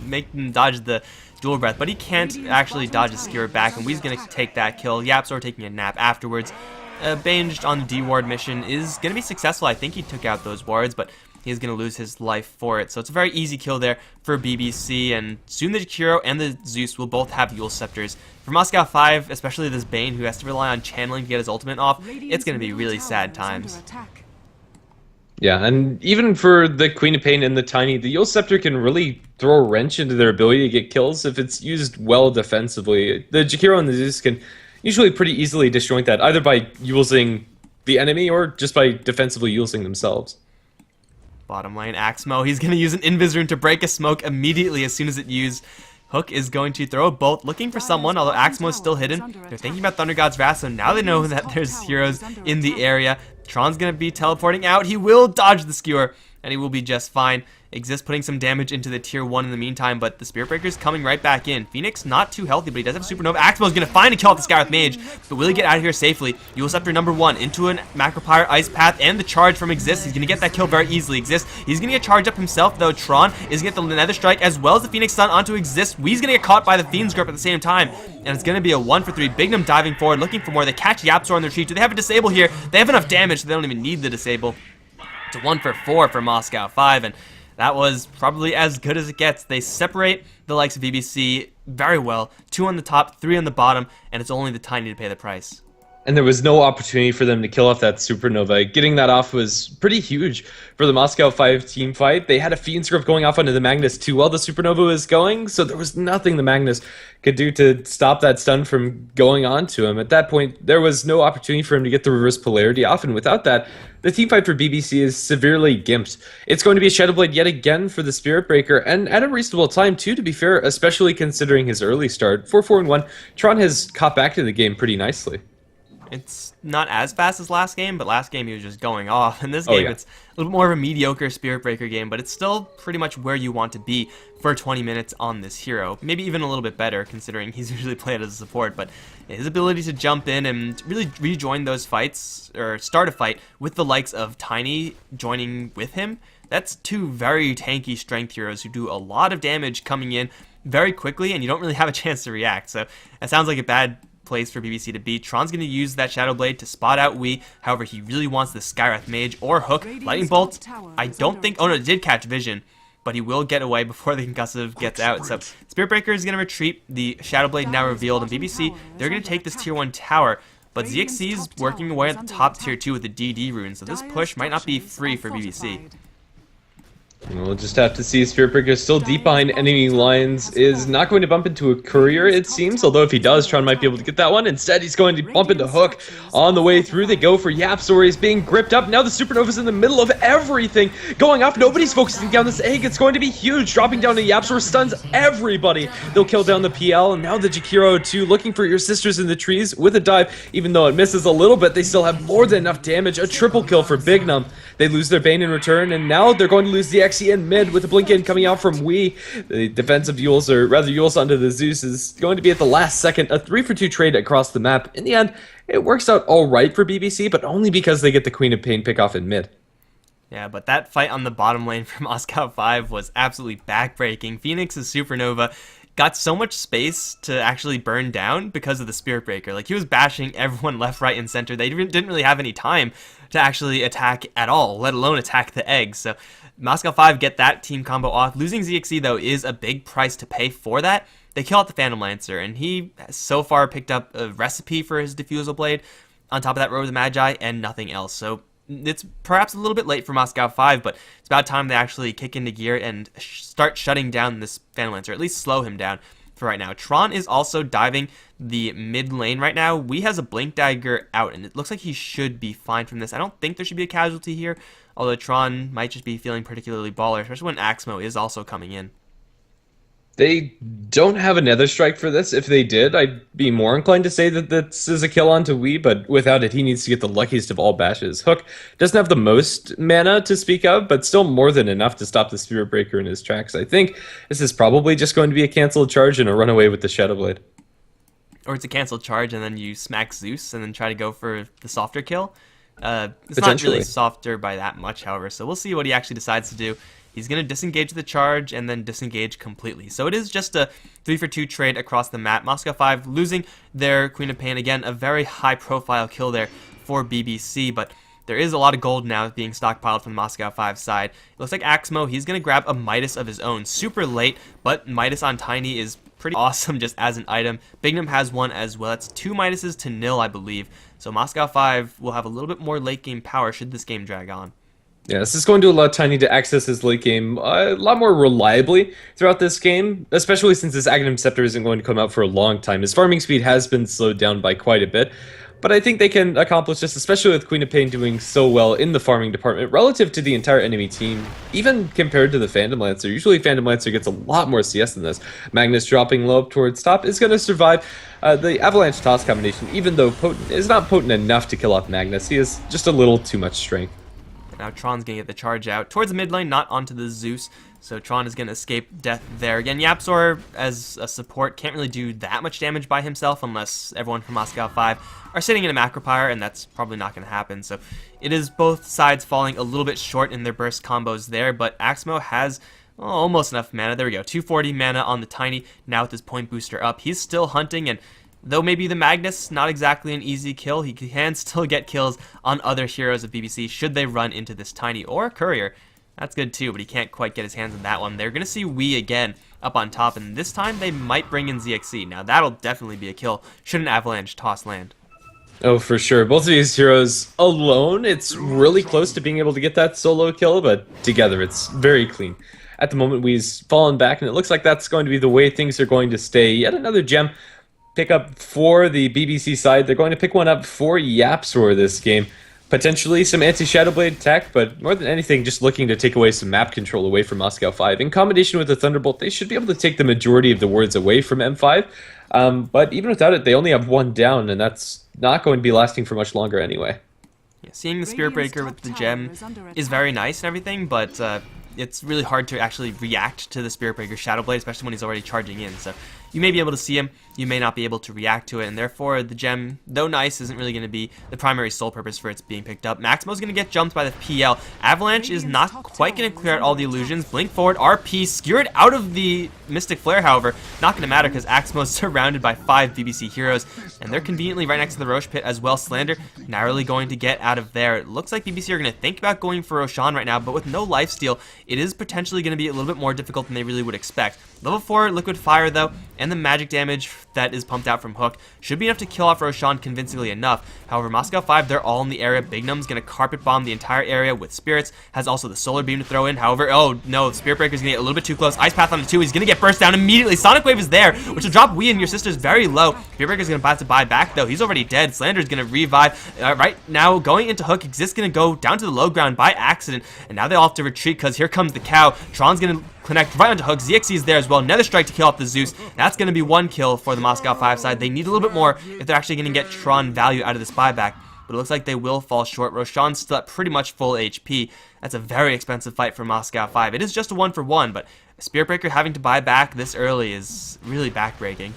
make him dodge the dual breath, but he can't actually dodge a skewer back, and Wee's going to take that kill. Yapzor taking a nap afterwards. Bane just on the D-ward mission is going to be successful. I think he took out those wards, but he's going to lose his life for it. So it's a very easy kill there for BBC, and soon the Jakiro and the Zeus will both have Yule Scepters. For Moscow 5, especially this Bane who has to rely on channeling to get his ultimate off, it's going to be really sad times. Yeah, and even for the Queen of Pain and the Tiny, the Yule Scepter can really throw a wrench into their ability to get kills if it's used well defensively. The Jakiro and the Zeus can usually pretty easily disjoint that, either by Yulesing the enemy or just by defensively Yulesing themselves. Bottom lane, Axmo, he's going to use an Invis Rune to break a smoke immediately as soon as it used. Hook is going to throw a bolt, looking for someone, although Axmo is still hidden. They're thinking about Thunder God's Wrath, so now they know that there's heroes in the area. Tron's going to be teleporting out. He will dodge the skewer, and he will be just fine. Exist putting some damage into the tier 1 in the meantime, but the Spirit Breaker's coming right back in. Phoenix not too healthy, but he does have Supernova. Axmo's going to find a kill off the Scarlet Mage, but will he get out of here safely? Yule Scepter number 1 into an Macropyre Ice Path and the charge from Exist. He's going to get that kill very easily. Exist, he's going to get charged up himself, though. Tron is going to get the Nether Strike as well as the Phoenix Stun onto Exist. Wee's going to get caught by the Fiend's Grip at the same time, and it's going to be a 1-for-3. Bignum diving forward, looking for more. They catch Yapzor on their retreat. Do they have a disable here? They have enough damage, so they don't even need the disable. It's a 1-for-4 for Moscow 5, and that was probably as good as it gets. They separate the likes of BBC very well. 2 on the top, 3 on the bottom, and it's only the Tiny to pay the price. And there was no opportunity for them to kill off that Supernova. Getting that off was pretty huge for the Moscow 5 team fight. They had a Fiend's Grip going off onto the Magnus too while the Supernova was going, so there was nothing the Magnus could do to stop that stun from going on to him. At that point, there was no opportunity for him to get the reverse polarity off, and without that, the team fight for BBC is severely gimped. It's going to be a Shadowblade yet again for the Spirit Breaker, and at a reasonable time too, to be fair, especially considering his early start. 4-4-1, Tron has caught back to the game pretty nicely. It's not as fast as last game, but last game he was just going off. In this game, it's a little bit more of a mediocre Spirit Breaker game, but it's still pretty much where you want to be for 20 minutes on this hero. Maybe even a little bit better, considering he's usually played as a support, but his ability to jump in and really rejoin those fights, or start a fight, with the likes of Tiny joining with him, that's 2 very tanky strength heroes who do a lot of damage coming in very quickly, and you don't really have a chance to react. So that sounds like a bad place for BBC to be. Tron's going to use that Shadow Blade to spot out Wii. However, he really wants the Skywrath Mage or Hook. Lightning Bolt, I don't think... Oh, no, it did catch Vision, but he will get away before the Concussive gets out. So Spirit Breaker is going to retreat. The Shadow Blade now revealed, and BBC, they're going to take this tier 1 tower, but ZXC's working away at the top tier 2 with the DD rune, so this push might not be free for BBC. We'll just have to see. Spirit Breaker still deep behind enemy lines, is not going to bump into a courier, it seems, although if he does, Tron might be able to get that one. Instead, he's going to bump into Hook on the way through. They go for Yapzor. He's being gripped up. Now the Supernova's in the middle of everything going off. Nobody's focusing down this egg. It's going to be huge. Dropping down to Yapzor stuns everybody. They'll kill down the PL, and now the Jakiro too, looking for your sisters in the trees with a dive. Even though it misses a little bit, they still have more than enough damage. A triple kill for Bignum. They lose their Bane in return, and now they're going to lose the XE in mid with the blink in coming out from Wii. The defensive Yules, or rather Yules onto the Zeus, is going to be at the last second. A 3-for-2 trade across the map. In the end, it works out alright for BBC, but only because they get the Queen of Pain pick off in mid. Yeah, but that fight on the bottom lane for Moscow 5 was absolutely backbreaking. Phoenix's Supernova got so much space to actually burn down because of the Spirit Breaker. Like, he was bashing everyone left, right, and center. They didn't really have any time to actually attack at all, let alone attack the eggs. So Moscow 5 get that team combo off. Losing ZXC, though, is a big price to pay for that. They kill out the Phantom Lancer, and he has so far picked up a recipe for his Diffusal Blade. On top of that, Robe of the Magi, and nothing else. So it's perhaps a little bit late for Moscow 5, but it's about time they actually kick into gear and start shutting down this Phantom Lancer, or at least slow him down for right now. Tron is also diving the mid lane right now. Wii has a Blink Dagger out, and it looks like he should be fine from this. I don't think there should be a casualty here, although Tron might just be feeling particularly baller, especially when Axmo is also coming in. They don't have a Nether Strike for this. If they did, I'd be more inclined to say that this is a kill onto Wii, but without it, he needs to get the luckiest of all bashes. Hook doesn't have the most mana to speak of, but still more than enough to stop the Spirit Breaker in his tracks. I think this is probably just going to be a canceled charge and a runaway with the Shadow Blade. or it's a cancel charge and then you smack Zeus and then try to go for the softer kill. It's not Potentially. really softer by that much, however, so we'll see what he actually decides to do. He's going to disengage the charge and then disengage completely. So it is just a 3-for-2 trade across the map. Moscow 5 losing their Queen of Pain. Again, a very high-profile kill there for BBC, but there is a lot of gold now being stockpiled from the Moscow 5 side. It looks like Axmo, he's going to grab a Midas of his own. Super late, but Midas on Tiny is pretty awesome just as an item. Bignum has one as well. It's 2 Midases to 0, I believe. So Moscow 5 will have a little bit more late game power should this game drag on. Yeah, this is going to allow Tiny to access his late game a lot more reliably throughout this game, especially since this Aghanim Scepter isn't going to come out for a long time. His farming speed has been slowed down by quite a bit, but I think they can accomplish this, especially with Queen of Pain doing so well in the farming department relative to the entire enemy team, even compared to the Phantom Lancer. Usually Phantom Lancer gets a lot more CS than this. Magnus dropping low up towards top is going to survive the Avalanche Toss combination, even though potent is not potent enough to kill off Magnus. He has just a little too much strength. Now Tron's going to get the charge out towards the mid lane, not onto the Zeus. So Tron is going to escape death there. Again, Yapzor as a support can't really do that much damage by himself unless everyone from Moscow 5 are sitting in a Macropyre, and that's probably not going to happen. So it is both sides falling a little bit short in their burst combos there, but Axmo has almost enough mana. There we go, 240 mana on the Tiny. Now with his point booster up, he's still hunting, and though maybe the Magnus, not exactly an easy kill, he can still get kills on other heroes of BBC should they run into this Tiny or Courier. That's good too, but he can't quite get his hands on that one. They're going to see Wii again up on top, and this time they might bring in ZXC. Now that'll definitely be a kill should an Avalanche Toss land. Oh, for sure. Both of these heroes alone, it's really close to being able to get that solo kill, but together it's very clean. At the moment, Wee's fallen back, and it looks like that's going to be the way things are going to stay. Yet another gem pick up for the BBC side. They're going to pick one up for Yapzor this game. Potentially some anti-Shadow Blade tech, but more than anything, just looking to take away some map control away from Moscow 5. In combination with the Thunderbolt, they should be able to take the majority of the wards away from M5. But even without it, they only have one down, and that's not going to be lasting for much longer anyway. Yeah, seeing the Spirit Breaker with the gem is very nice and everything, but it's really hard to actually react to the Spirit Breaker Shadow Blade, especially when he's already charging in. So you may be able to see him, you may not be able to react to it, and therefore the gem, though nice, isn't really going to be the primary sole purpose for its being picked up. Maximo's going to get jumped by the PL. Avalanche is not quite going to clear out all the illusions. Blink forward, RP, skewered out of the Mystic Flare, however, not going to matter because Axmo's surrounded by 5 BBC heroes, and they're conveniently right next to the Roche pit as well. Slander narrowly going to get out of there. It looks like BBC are going to think about going for Roshan right now, but with no lifesteal, it is potentially going to be a little bit more difficult than they really would expect. Level 4 Liquid Fire, though, and the magic damage that is pumped out from Hook should be enough to kill off Roshan convincingly enough. However, Moscow 5, they're all in the area. Bignum's going to carpet bomb the entire area with Spirits, has also the Solar Beam to throw in. However, oh no, Spirit Breaker's going to get a little bit too close. Ice Path on the 2, he's going to get burst down immediately. Sonic Wave is there, which will drop Wii and your sisters very low. Spirit Breaker's going to have to buy back, though. He's already dead. Slander's going to revive. Right now, going into Hook, Exist's going to go down to the low ground by accident, and now they all have to retreat because here comes the cow. Tron's going to connect right onto Hook. ZXC is there as well. Another strike to kill off the Zeus. That's going to be 1 kill for the Moscow 5 side. They need a little bit more if they're actually going to get Tron value out of this buyback, but it looks like they will fall short. Roshan's still at pretty much full HP. That's a very expensive fight for Moscow 5. It is just a 1-for-1, but Spirit Breaker having to buy back this early is really backbreaking.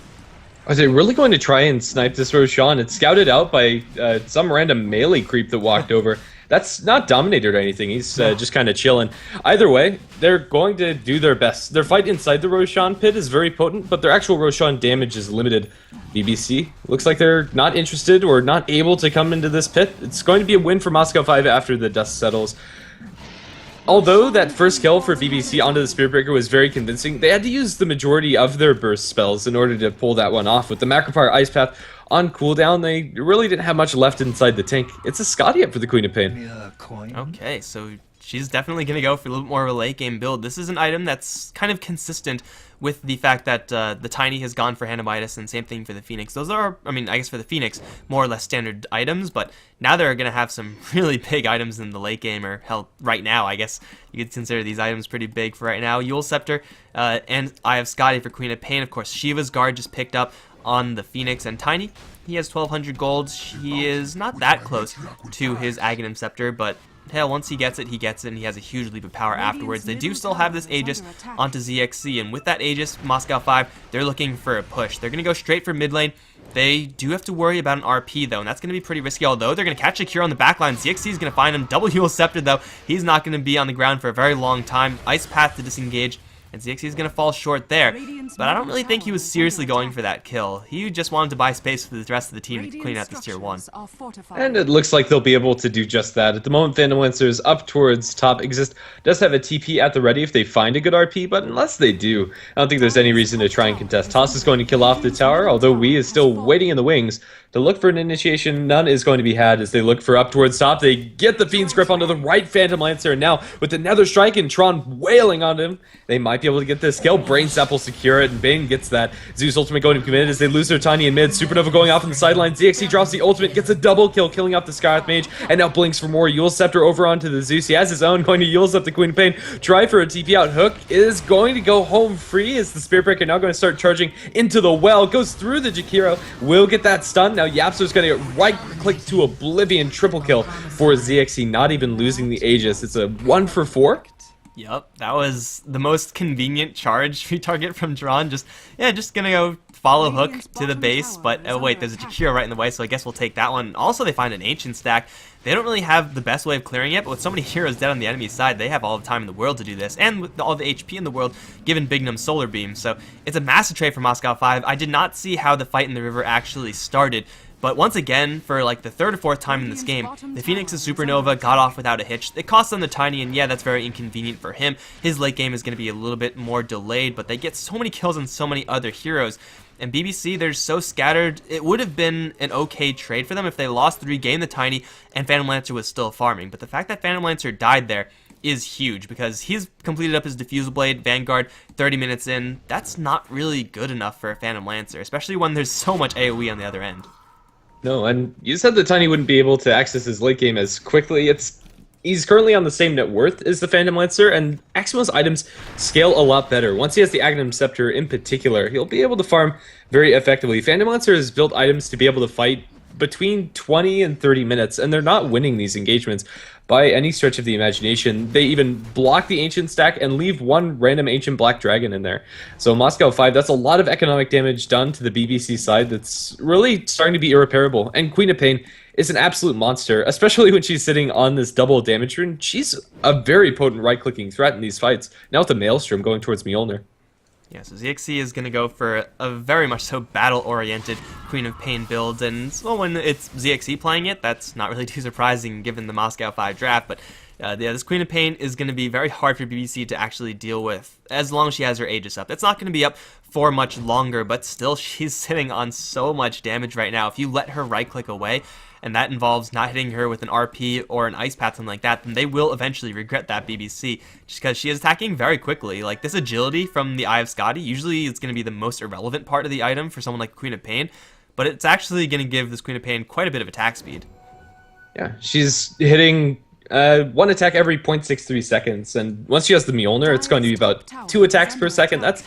Are they really going to try and snipe this Roshan? It's scouted out by some random melee creep that walked over. That's not Dominator or anything. He's just kind of chilling. Either way, they're going to do their best. Their fight inside the Roshan pit is very potent, but their actual Roshan damage is limited. BBC looks like they're not interested or not able to come into this pit. It's going to be a win for Moscow 5 after the dust settles. Although that first kill for BBC onto the Spirit Breaker was very convincing, they had to use the majority of their burst spells in order to pull that one off. With the Macropyre Ice Path on cooldown, they really didn't have much left inside the tank. It's a Scotty up for the Queen of Pain. Okay, so she's definitely going to go for a little more of a late game build. This is an item that's kind of consistent with the fact that the Tiny has gone for Hanamitis, and same thing for the Phoenix. Those are, I mean, I guess for the Phoenix, more or less standard items, but now they're going to have some really big items in the late game, or hell, right now, I guess you could consider these items pretty big for right now. Eul Scepter, and I have Scotty for Queen of Pain. Of course, Shiva's Guard just picked up on the Phoenix, and Tiny, he has 1,200 gold. He is not that close to his Aghanim Scepter, but hell, once he gets it, and he has a huge leap of power afterwards. They do still have this Aegis onto ZXC, and with that Aegis, Moscow 5, they're looking for a push. They're going to go straight for mid lane. They do have to worry about an RP, though, and that's going to be pretty risky, although they're going to catch a cure on the backline. ZXC is going to find him. Double heal Scepter, though. He's not going to be on the ground for a very long time. Ice Path to disengage, and ZXC is going to fall short there. But I don't really think he was seriously going for that kill. He just wanted to buy space for the rest of the team to clean out this tier 1. And it looks like they'll be able to do just that. At the moment, Phantom Lancers up towards top. Exist does have a TP at the ready if they find a good RP, but unless they do, I don't think there's any reason to try and contest. Toss is going to kill off the tower, although Wee is still waiting in the wings to look for an initiation. None is going to be had as they look for up towards top. They get the Fiend's Grip onto the right Phantom Lancer, and now with the Nether Strike and Tron wailing on him, they might be able to get this kill. Brain Sap will secure it, and Bane gets that. Zeus ultimate going to commit as they lose their Tiny in mid. Supernova going off on the sideline. ZXC drops the ultimate, gets a double kill, killing off the Scarth Mage, and now blinks for more. Yule Scepter over onto the Zeus. He has his own, going to Yule's up the Queen of Pain. Try for a TP out. Hook is going to go home free as the Spirit Breaker now going to start charging into the well. Goes through the Jakiro. Will get that stun. Now Yapso's going to get right click to Oblivion. Triple kill for ZXC, not even losing the Aegis. It's a 1 for 4. Yep, that was the most convenient charge retarget from Tron. Just gonna go follow Hook to the base, but oh wait, there's a Jakiro right in the way, so I guess we'll take that one. Also, they find an Ancient stack. They don't really have the best way of clearing it, but with so many heroes dead on the enemy side, they have all the time in the world to do this, and with all the HP in the world, given Bignum's Solar Beam. So it's a massive trade for Moscow 5. I did not see how the fight in the river actually started, but once again, for like the 3rd or 4th time in this game, the Phoenix's Supernova got off without a hitch. It cost them the Tiny, and yeah, that's very inconvenient for him. His late game is going to be a little bit more delayed, but they get so many kills on so many other heroes. And BBC, they're so scattered, it would have been an okay trade for them if they lost 3, gained the Tiny, and Phantom Lancer was still farming. But the fact that Phantom Lancer died there is huge, because he's completed up his Diffusal Blade, Vanguard, 30 minutes in. That's not really good enough for a Phantom Lancer, especially when there's so much AoE on the other end. No, and you said the Tiny wouldn't be able to access his late game as quickly. He's currently on the same net worth as the Phantom Lancer, and Aximo's items scale a lot better. Once he has the Agnum Scepter in particular, he'll be able to farm very effectively. Phantom Lancer has built items to be able to fight between 20 and 30 minutes, and they're not winning these engagements by any stretch of the imagination. They even block the Ancient stack and leave one random Ancient Black Dragon in there. So Moscow 5, that's a lot of economic damage done to the BBC side that's really starting to be irreparable. And Queen of Pain is an absolute monster, especially when she's sitting on this double damage rune. She's a very potent right-clicking threat in these fights. Now with the Maelstrom going towards Mjolnir. Yeah, so ZXC is going to go for a very much so battle-oriented Queen of Pain build, and well, when it's ZXC playing it, that's not really too surprising given the Moscow 5 draft, but yeah, this Queen of Pain is going to be very hard for BBC to actually deal with as long as she has her Aegis up. It's not going to be up for much longer, but still, she's sitting on so much damage right now. If you let her right-click away, and that involves not hitting her with an RP or an Ice Path, something like that, then they will eventually regret that BBC, just because she is attacking very quickly. Like, this agility from the Eye of Skadi, usually it's going to be the most irrelevant part of the item for someone like Queen of Pain, but it's actually going to give this Queen of Pain quite a bit of attack speed. Yeah, she's hitting one attack every 0.63 seconds, and once she has the Mjolnir, it's going to be about 2 attacks per second. That's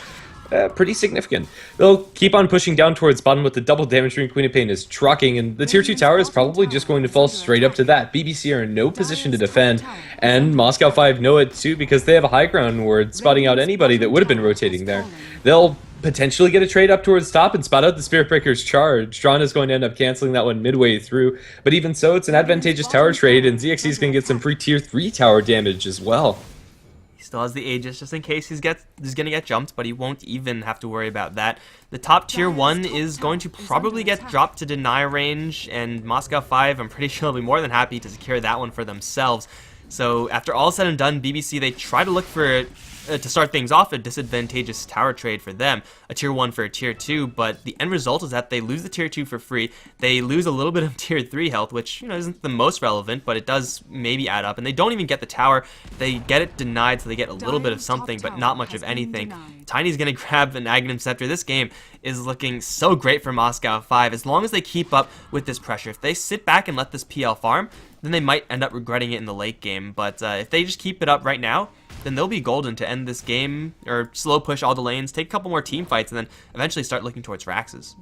pretty significant. They'll keep on pushing down towards bottom with the double damage rune. Queen of Pain is trucking, and the tier 2 tower is probably just going to fall straight up to that. BBC are in no position to defend, and Moscow 5 know it too because they have a high ground ward spotting out anybody that would have been rotating there. They'll potentially get a trade up towards top and spot out the Spirit Breaker's charge. Tron is going to end up canceling that one midway through, but even so, it's an advantageous tower trade, and ZXC is going to get some free tier 3 tower damage as well. Still has the Aegis just in case he's going to get jumped, but he won't even have to worry about that. The top tier 1 is going to probably get dropped to deny range, and Moscow 5, I'm pretty sure, will be more than happy to secure that one for themselves. So after all said and done, BBC, they try to look for to start things off, a disadvantageous tower trade for them, a tier 1 for a tier 2, but the end result is that they lose the tier 2 for free, they lose a little bit of tier 3 health, which, you know, isn't the most relevant, but it does maybe add up, and they don't even get the tower, they get it denied, so they get a little bit of something, but not much of anything. Tiny's gonna grab an Agnum Scepter. This game is looking so great for Moscow 5, as long as they keep up with this pressure. If they sit back and let this PL farm, then they might end up regretting it in the late game, but if they just keep it up right now, then they'll be golden to end this game, or slow push all the lanes, take a couple more team fights, and then eventually start looking towards Raxes.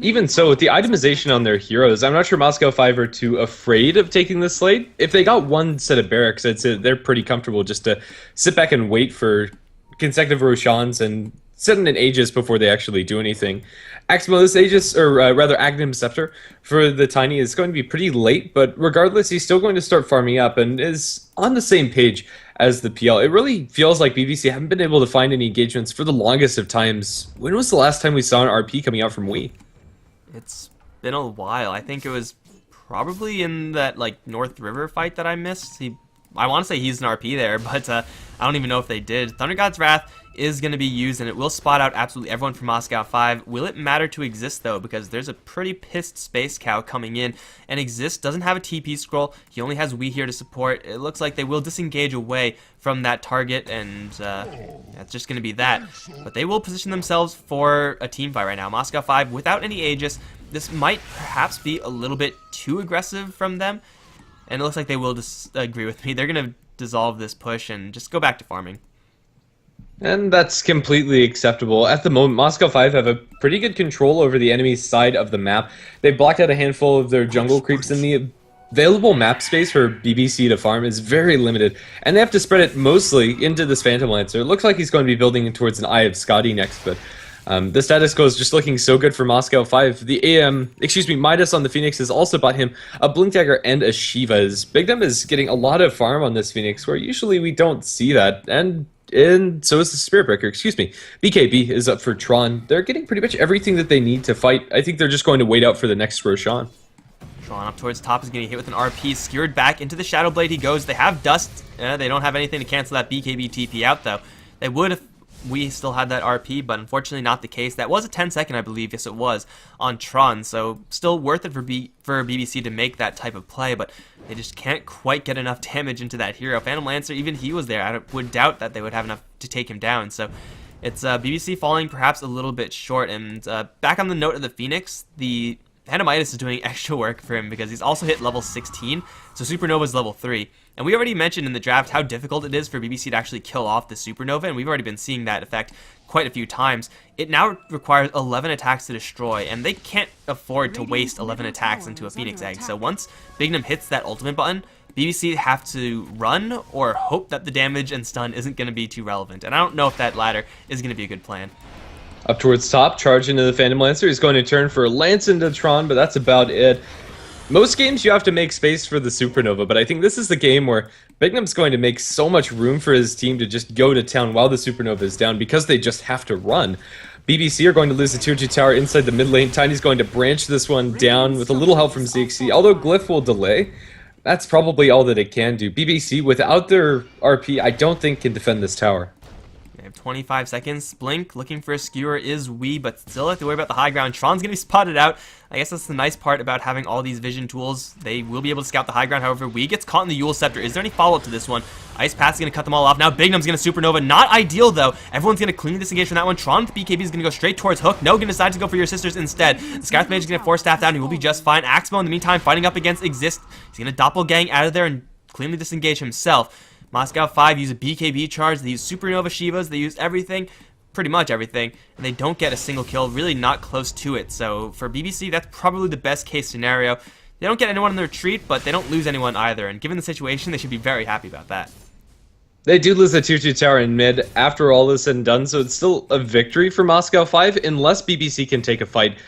Even so, with the itemization on their heroes, I'm not sure Moscow 5 are too afraid of taking this slate. If they got one set of barracks, I'd say they're pretty comfortable just to sit back and wait for consecutive Roshans and set in an Aegis before they actually do anything. Aximo's Aegis, or rather Aghanim Scepter, for the Tiny is going to be pretty late, but regardless, he's still going to start farming up and is on the same page as the PL. It really feels like BBC haven't been able to find any engagements for the longest of times. When was the last time we saw an RP coming out from Wii? It's been a while. I think it was probably in that like North River fight that I missed. I want to say he's an RP there, but I don't even know if they did. Thunder God's Wrath is going to be used, and it will spot out absolutely everyone from Moscow 5. Will it matter to Exist, though? Because there's a pretty pissed Space Cow coming in, and Exist doesn't have a TP scroll. He only has We here to support. It looks like they will disengage away from that target, and that's just going to be that. But they will position themselves for a team fight right now. Moscow 5 without any Aegis. This might perhaps be a little bit too aggressive from them, and it looks like they will agree with me. They're going to dissolve this push and just go back to farming. And that's completely acceptable. At the moment, Moscow 5 have a pretty good control over the enemy side of the map. They've blocked out a handful of their jungle creeps, and the available map space for BBC to farm is very limited. And they have to spread it mostly into this Phantom Lancer. It looks like he's going to be building towards an Eye of Scotty next, but the status quo is just looking so good for Moscow 5. The Midas on the Phoenix has also bought him a Blink Dagger and a Shiva's. Big Dumb is getting a lot of farm on this Phoenix, where usually we don't see that, and so is the Spirit Breaker, BKB is up for Tron. They're getting pretty much everything that they need to fight. I think they're just going to wait out for the next Roshan. Tron up towards top is getting hit with an RP, skewered back into the Shadow Blade he goes. They have Dust, they don't have anything to cancel that BKB TP out though. They would if we still had that RP, but unfortunately not the case. That was a 10-second, I believe, yes it was, on Tron, so still worth it for BBC to make that type of play, but they just can't quite get enough damage into that hero. Phantom Lancer, even he was there. I would doubt that they would have enough to take him down, so it's BBC falling perhaps a little bit short. And back on the note of the Phoenix, the Phantom Midas is doing extra work for him because he's also hit level 16, so Supernova's level 3. And we already mentioned in the draft how difficult it is for BBC to actually kill off the Supernova, and we've already been seeing that effect quite a few times. It now requires 11 attacks to destroy, and they can't afford to waste 11 attacks into a Phoenix Egg. So once Bignum hits that ultimate button, BBC have to run or hope that the damage and stun isn't going to be too relevant. And I don't know if that latter is going to be a good plan. Up towards top, charge into the Phantom Lancer. He's going to turn for a Lance into Tron, but that's about it. Most games you have to make space for the Supernova, but I think this is the game where Bignum's going to make so much room for his team to just go to town while the Supernova is down because they just have to run. BBC are going to lose the tier 2 tower inside the mid lane. Tiny's going to branch this one down with a little help from ZXC, although Glyph will delay. That's probably all that it can do. BBC, without their RP, I don't think can defend this tower. They have 25 seconds. Blink looking for a skewer is we, but still have to worry about the high ground. Tron's going to be spotted out. I guess that's the nice part about having all these vision tools. They will be able to scout the high ground. However, we gets caught in the Yule Scepter. Is there any follow-up to this one? Ice Path is going to cut them all off. Now Bignum's going to Supernova. Not ideal, though. Everyone's going to clean disengage from that one. Tron with BKB is going to go straight towards Hook. No, going to decide to go for your sisters instead. The Scarf Mage is going to force Staff down. He will be just fine. Axmo, in the meantime, fighting up against Exist. He's going to doppelgang out of there and cleanly disengage himself. Moscow 5 use a BKB charge. They use Supernova Shivas. They use everything. Pretty much everything, and they don't get a single kill, really not close to it. So for BBC, that's probably the best case scenario. They don't get anyone in the retreat, but they don't lose anyone either, and given the situation, they should be very happy about that. They do lose the tier 2 tower in mid after all is said and done, so it's still a victory for Moscow 5 unless BBC can take a fight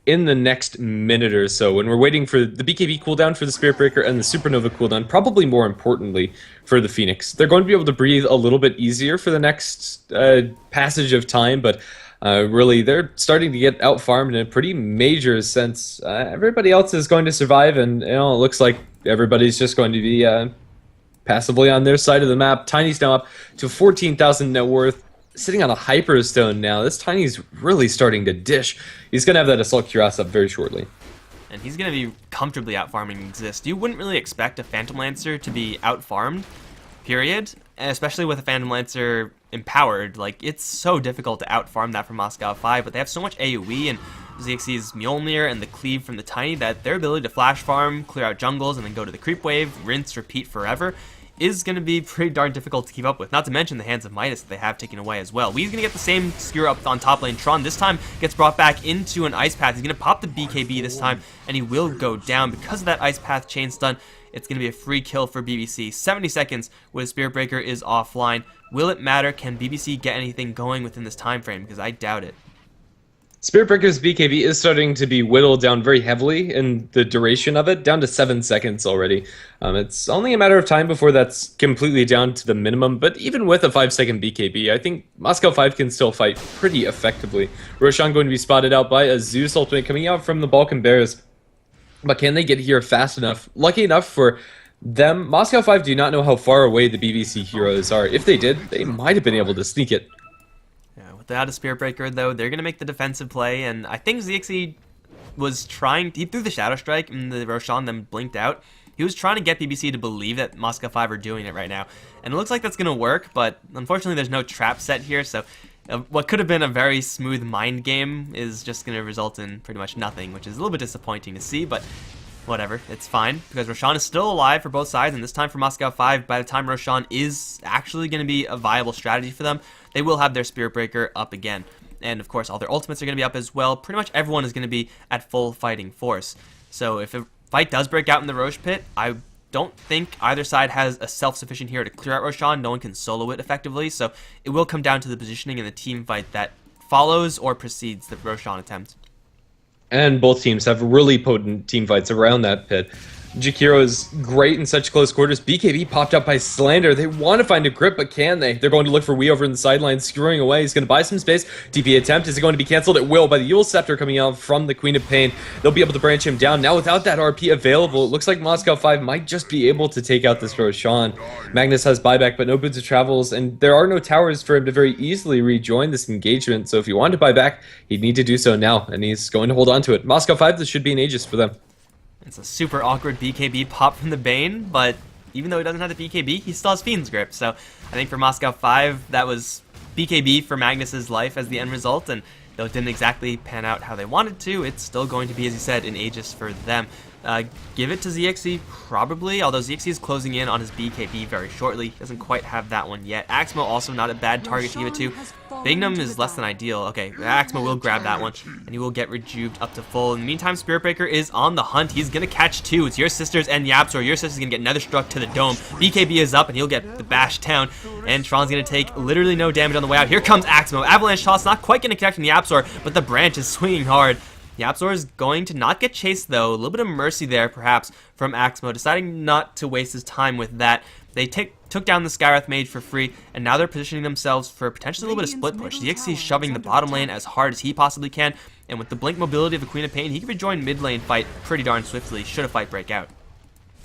in the next minute or so when we're waiting for the BKB cooldown for the Spirit Breaker and the Supernova cooldown, probably more importantly for the Phoenix. They're going to be able to breathe a little bit easier for the next passage of time, but really they're starting to get out-farmed in a pretty major sense. Everybody else is going to survive, and it looks like everybody's just going to be passively on their side of the map. Tiny's now up to 14,000 net worth. Sitting on a Hyperstone now. This Tiny's really starting to dish. He's going to have that Assault Cuirass up very shortly. And he's going to be comfortably out-farming Exist. You wouldn't really expect a Phantom Lancer to be out-farmed, period. And especially with a Phantom Lancer empowered. Like, it's so difficult to out-farm that from Moscow 5, but they have so much AoE and ZXC's Mjolnir and the Cleave from the Tiny that their ability to flash farm, clear out jungles, and then go to the creep wave, rinse, repeat forever, is going to be pretty darn difficult to keep up with. Not to mention the hands of Midas that they have taken away as well. Wee's going to get the same skewer up on top lane. Tron this time gets brought back into an Ice Path. He's going to pop the BKB this time, and he will go down because of that Ice Path chain stun. It's going to be a free kill for BBC. 70 seconds with Spirit Breaker is offline. Will it matter? Can BBC get anything going within this time frame? Because I doubt it. Spirit Breaker's BKB is starting to be whittled down very heavily in the duration of it, down to 7 seconds already. It's only a matter of time before that's completely down to the minimum, but even with a 5-second BKB, I think Moscow 5 can still fight pretty effectively. Roshan going to be spotted out by a Zeus ultimate coming out from the Balkan Bears. But can they get here fast enough? Lucky enough for them, Moscow 5 do not know how far away the BBC heroes are. If they did, they might have been able to sneak it. Without a Spirit Breaker, though, they're going to make the defensive play, and I think ZXE was trying... He threw the Shadow Strike, and the Roshan then blinked out. He was trying to get BBC to believe that Moscow 5 are doing it right now, and it looks like that's going to work, but unfortunately there's no trap set here, so what could have been a very smooth mind game is just going to result in pretty much nothing, which is a little bit disappointing to see, but whatever, it's fine, because Roshan is still alive for both sides, and this time for Moscow 5, by the time Roshan is actually going to be a viable strategy for them, they will have their Spirit Breaker up again. And of course, all their ultimates are going to be up as well. Pretty much everyone is going to be at full fighting force. So if a fight does break out in the Roche pit, I don't think either side has a self-sufficient hero to clear out Roshan. No one can solo it effectively, so it will come down to the positioning in the team fight that follows or precedes the Roshan attempt. And both teams have really potent team fights around that pit. Jakiro is great in such close quarters. BKB popped up by Slander. They want to find a grip, but can they? They're going to look for Wee over in the sidelines, skewering away. He's going to buy some space. TP attempt. Is it going to be canceled? It will by the Yule Scepter coming out from the Queen of Pain. They'll be able to branch him down. Now without that RP available, it looks like Moscow 5 might just be able to take out this Roshan. Magnus has buyback, but no Boots of Travels, and there are no towers for him to very easily rejoin this engagement. So if you want to buy back, he'd need to do so now, and he's going to hold on to it. Moscow 5, this should be an Aegis for them. It's a super awkward BKB pop from the Bane, but even though he doesn't have the BKB, he still has Fiend's Grip. So I think for Moscow 5, that was BKB for Magnus's life as the end result, and though it didn't exactly pan out how they wanted to, it's still going to be, as you said, an Aegis for them. Give it to ZXE, probably, although ZXE is closing in on his BKB very shortly. Doesn't quite have that one yet. Axmo also not a bad target to give it to. Bignum is less than ideal. Okay, Axmo will grab that one, and he will get rejuved up to full. In the meantime, Spirit Breaker is on the hunt. He's going to catch two. It's Your Sisters and Yapsor. Your Sisters going to get another struck to the dome. BKB is up, and he'll get the bash down, and Tron's going to take literally no damage on the way out. Here comes Axmo. Avalanche Toss, not quite going to connect from the Yapsor, but the branch is swinging hard. Yapsor is going to not get chased, though. A little bit of mercy there, perhaps, from Axmo, deciding not to waste his time with that. They took down the Skywrath Mage for free, and now they're positioning themselves for potentially a little bit of split push. ZXC is shoving the bottom lane as hard as he possibly can, and with the blink mobility of the Queen of Pain, he can rejoin mid lane fight pretty darn swiftly, should a fight break out.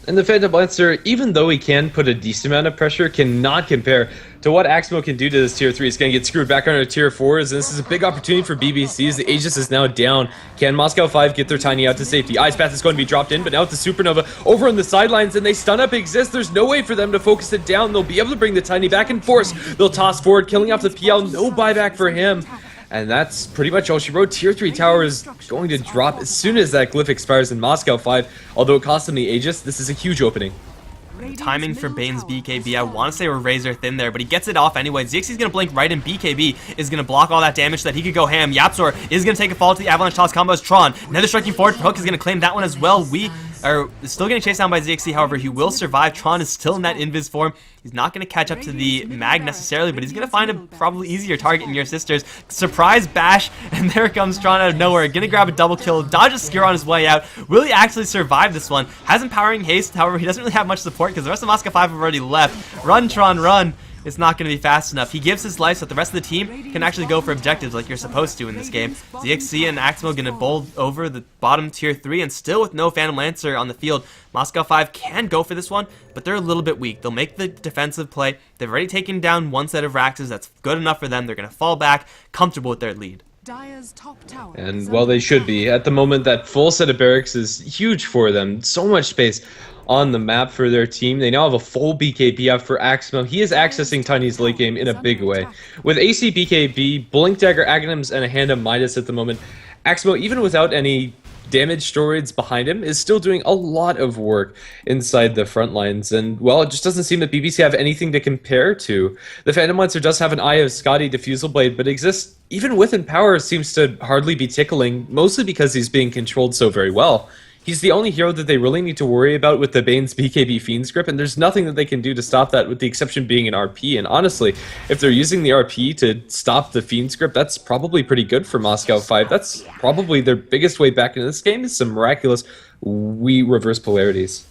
And the Phantom Lancer, even though he can put a decent amount of pressure, cannot compare to what Axmo can do to this tier 3. It's going to get screwed back under tier 4s, and this is a big opportunity for BBCs. The Aegis is now down. Can Moscow 5 get their Tiny out to safety? Ice Path is going to be dropped in, but now it's the Supernova over on the sidelines, and they stun up Exist. There's no way for them to focus it down. They'll be able to bring the Tiny back in force. They'll toss forward, killing off the PL. No buyback for him. And that's pretty much all she wrote. Tier 3 tower is going to drop as soon as that glyph expires in Moscow 5. Although it cost him the Aegis, this is a huge opening. The timing for Bane's BKB, I want to say we're razor thin there, but he gets it off anyway. Zixie's going to blink right in. BKB is going to block all that damage so that he could go ham. Yapsor is going to take a fall to the Avalanche Toss combos. Tron, another striking forward. Hook is going to claim that one as well. We are still getting chased down by ZXC, however, he will survive. Tron is still in that invis form. He's not going to catch up to the mag necessarily, but he's going to find a probably easier target in Your Sisters. Surprise bash, and there comes Tron out of nowhere. Going to grab a double kill, dodge a Skewer on his way out. Will he actually survive this one? Has empowering haste, however, he doesn't really have much support because the rest of Moscow 5 have already left. Run, Tron, run. It's not going to be fast enough. He gives his life so that the rest of the team can actually go for objectives like you're supposed to in this game. ZXC and Axmo going to bowl over the bottom tier 3, and still with no Phantom Lancer on the field, Moscow 5 can go for this one, but they're a little bit weak. They'll make the defensive play. They've already taken down one set of Raxes. That's good enough for them. They're going to fall back, comfortable with their lead. And well, they should be. At the moment, that full set of barracks is huge for them. So much space on the map for their team. They now have a full BKB up for Axmo. He is accessing Tiny's late game in a big way. With AC BKB, Blink Dagger, Aghanims, and a hand of Midas at the moment, Axmo, even without any damage droids behind him is still doing a lot of work inside the front lines, and well, it just doesn't seem that BBC have anything to compare to. The Phantom Lancer does have an Eye of Scotty Diffusal Blade, but exists even within power seems to hardly be tickling, mostly because he's being controlled so very well. He's the only hero that they really need to worry about with the Bane's BKB Fiend's Grip, and there's nothing that they can do to stop that with the exception being an RP. And honestly, if they're using the RP to stop the Fiend's Grip, that's probably pretty good for Moscow 5. That's probably their biggest way back into this game is some miraculous Wii reverse polarities.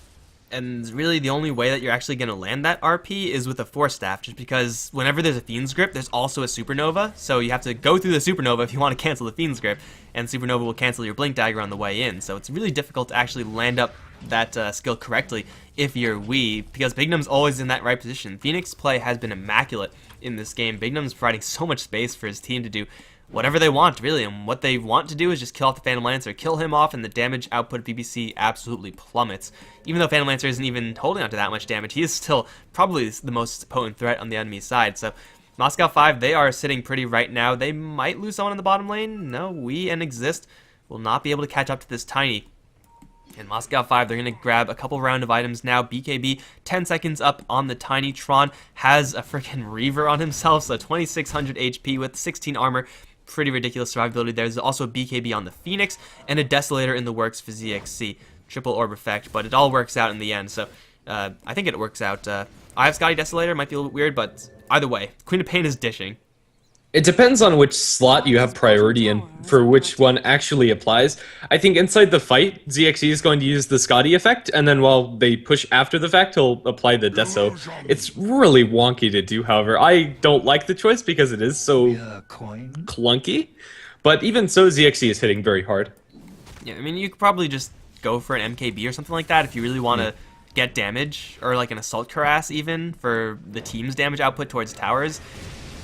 And really, the only way that you're actually going to land that RP is with a Force Staff, just because whenever there's a Fiend's Grip, there's also a Supernova, so you have to go through the Supernova if you want to cancel the Fiend's Grip, and Supernova will cancel your Blink Dagger on the way in, so it's really difficult to actually land up that skill correctly if you're Wii, because Bignum's always in that right position. Phoenix play has been immaculate in this game. Bignum's providing so much space for his team to do whatever they want, really, and what they want to do is just kill off the Phantom Lancer, kill him off, and the damage output of BBC absolutely plummets. Even though Phantom Lancer isn't even holding on to that much damage, he is still probably the most potent threat on the enemy side. So Moscow 5, they are sitting pretty right now. They might lose someone in the bottom lane. No, we and Exist will not be able to catch up to this Tiny. And Moscow 5, they're going to grab a couple round of items now. BKB, 10 seconds up on the Tiny. Tron has a freaking Reaver on himself, so 2600 HP with 16 armor. Pretty ridiculous survivability. There's also a BKB on the Phoenix and a Desolator in the works for ZXC. Triple orb effect, but it all works out in the end, so I think it works out. I have Scotty Desolator, might be a little bit weird, but either way, Queen of Pain is dishing. It depends on which slot you have priority in for which one actually applies. I think inside the fight, ZXE is going to use the Scotty effect, and then while they push after the fact, he'll apply the Deso. It's really wonky to do, however. I don't like the choice because it is so clunky, but even so, ZXE is hitting very hard. Yeah, I mean, you could probably just go for an MKB or something like that if you really want to get damage, or like an Assault Cuirass even, for the team's damage output towards towers.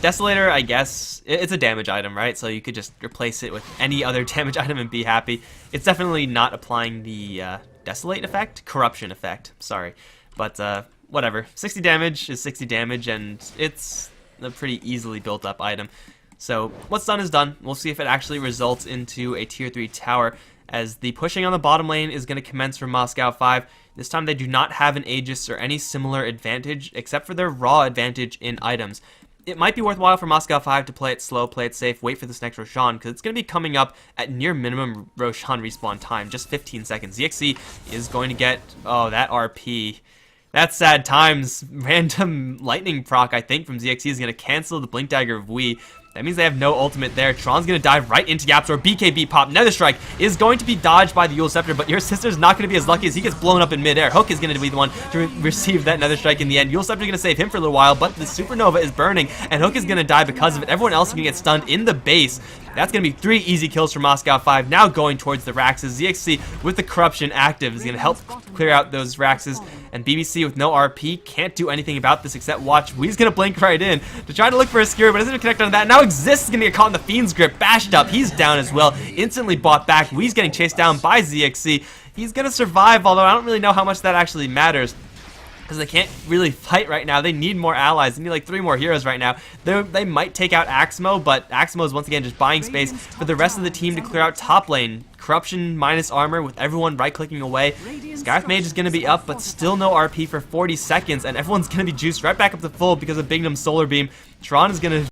Desolator, I guess, it's a damage item, right? So you could just replace it with any other damage item and be happy. It's definitely not applying the Desolate effect? Corruption effect, sorry. But whatever. 60 damage is 60 damage, and it's a pretty easily built up item. So what's done is done. We'll see if it actually results into a tier 3 tower, as the pushing on the bottom lane is going to commence from Moscow 5. This time they do not have an Aegis or any similar advantage, except for their raw advantage in items. It might be worthwhile for Moscow 5 to play it slow, play it safe, wait for this next Roshan, because it's going to be coming up at near minimum Roshan respawn time, just 15 seconds. ZXC is going to get, oh, that RP. That's sad times. Random lightning proc, I think, from ZXC is going to cancel the Blink Dagger of Wii. That means they have no ultimate there. Tron's going to dive right into Yapsor. BKB pop. Nether Strike is going to be dodged by the Yule Scepter, but your sister's not going to be as lucky as he gets blown up in midair. Hook is going to be the one to receive that Nether Strike in the end. Yule Scepter is going to save him for a little while, but the Supernova is burning, and Hook is going to die because of it. Everyone else is going to get stunned in the base. That's going to be 3 easy kills for Moscow 5. Now going towards the Raxes. ZXC with the Corruption active is going to help clear out those Raxes. And BBC with no RP can't do anything about this except watch. Wee's going to blink right in to try to look for a skewer, but doesn't connect on that. Now Exist is going to get caught in the Fiend's Grip. Bashed up. He's down as well. Instantly bought back. Wee's getting chased down by ZXC. He's going to survive, although I don't really know how much that actually matters, because they can't really fight right now. They need more allies. They need like 3 more heroes right now. They might take out Axmo, but Axmo is once again just buying space for the rest of the team to clear out top lane. Corruption minus armor with everyone right-clicking away. Scarf Mage is going to be up, but still no RP for 40 seconds, and everyone's going to be juiced right back up to full because of Bignum's Solar Beam. Tron is going to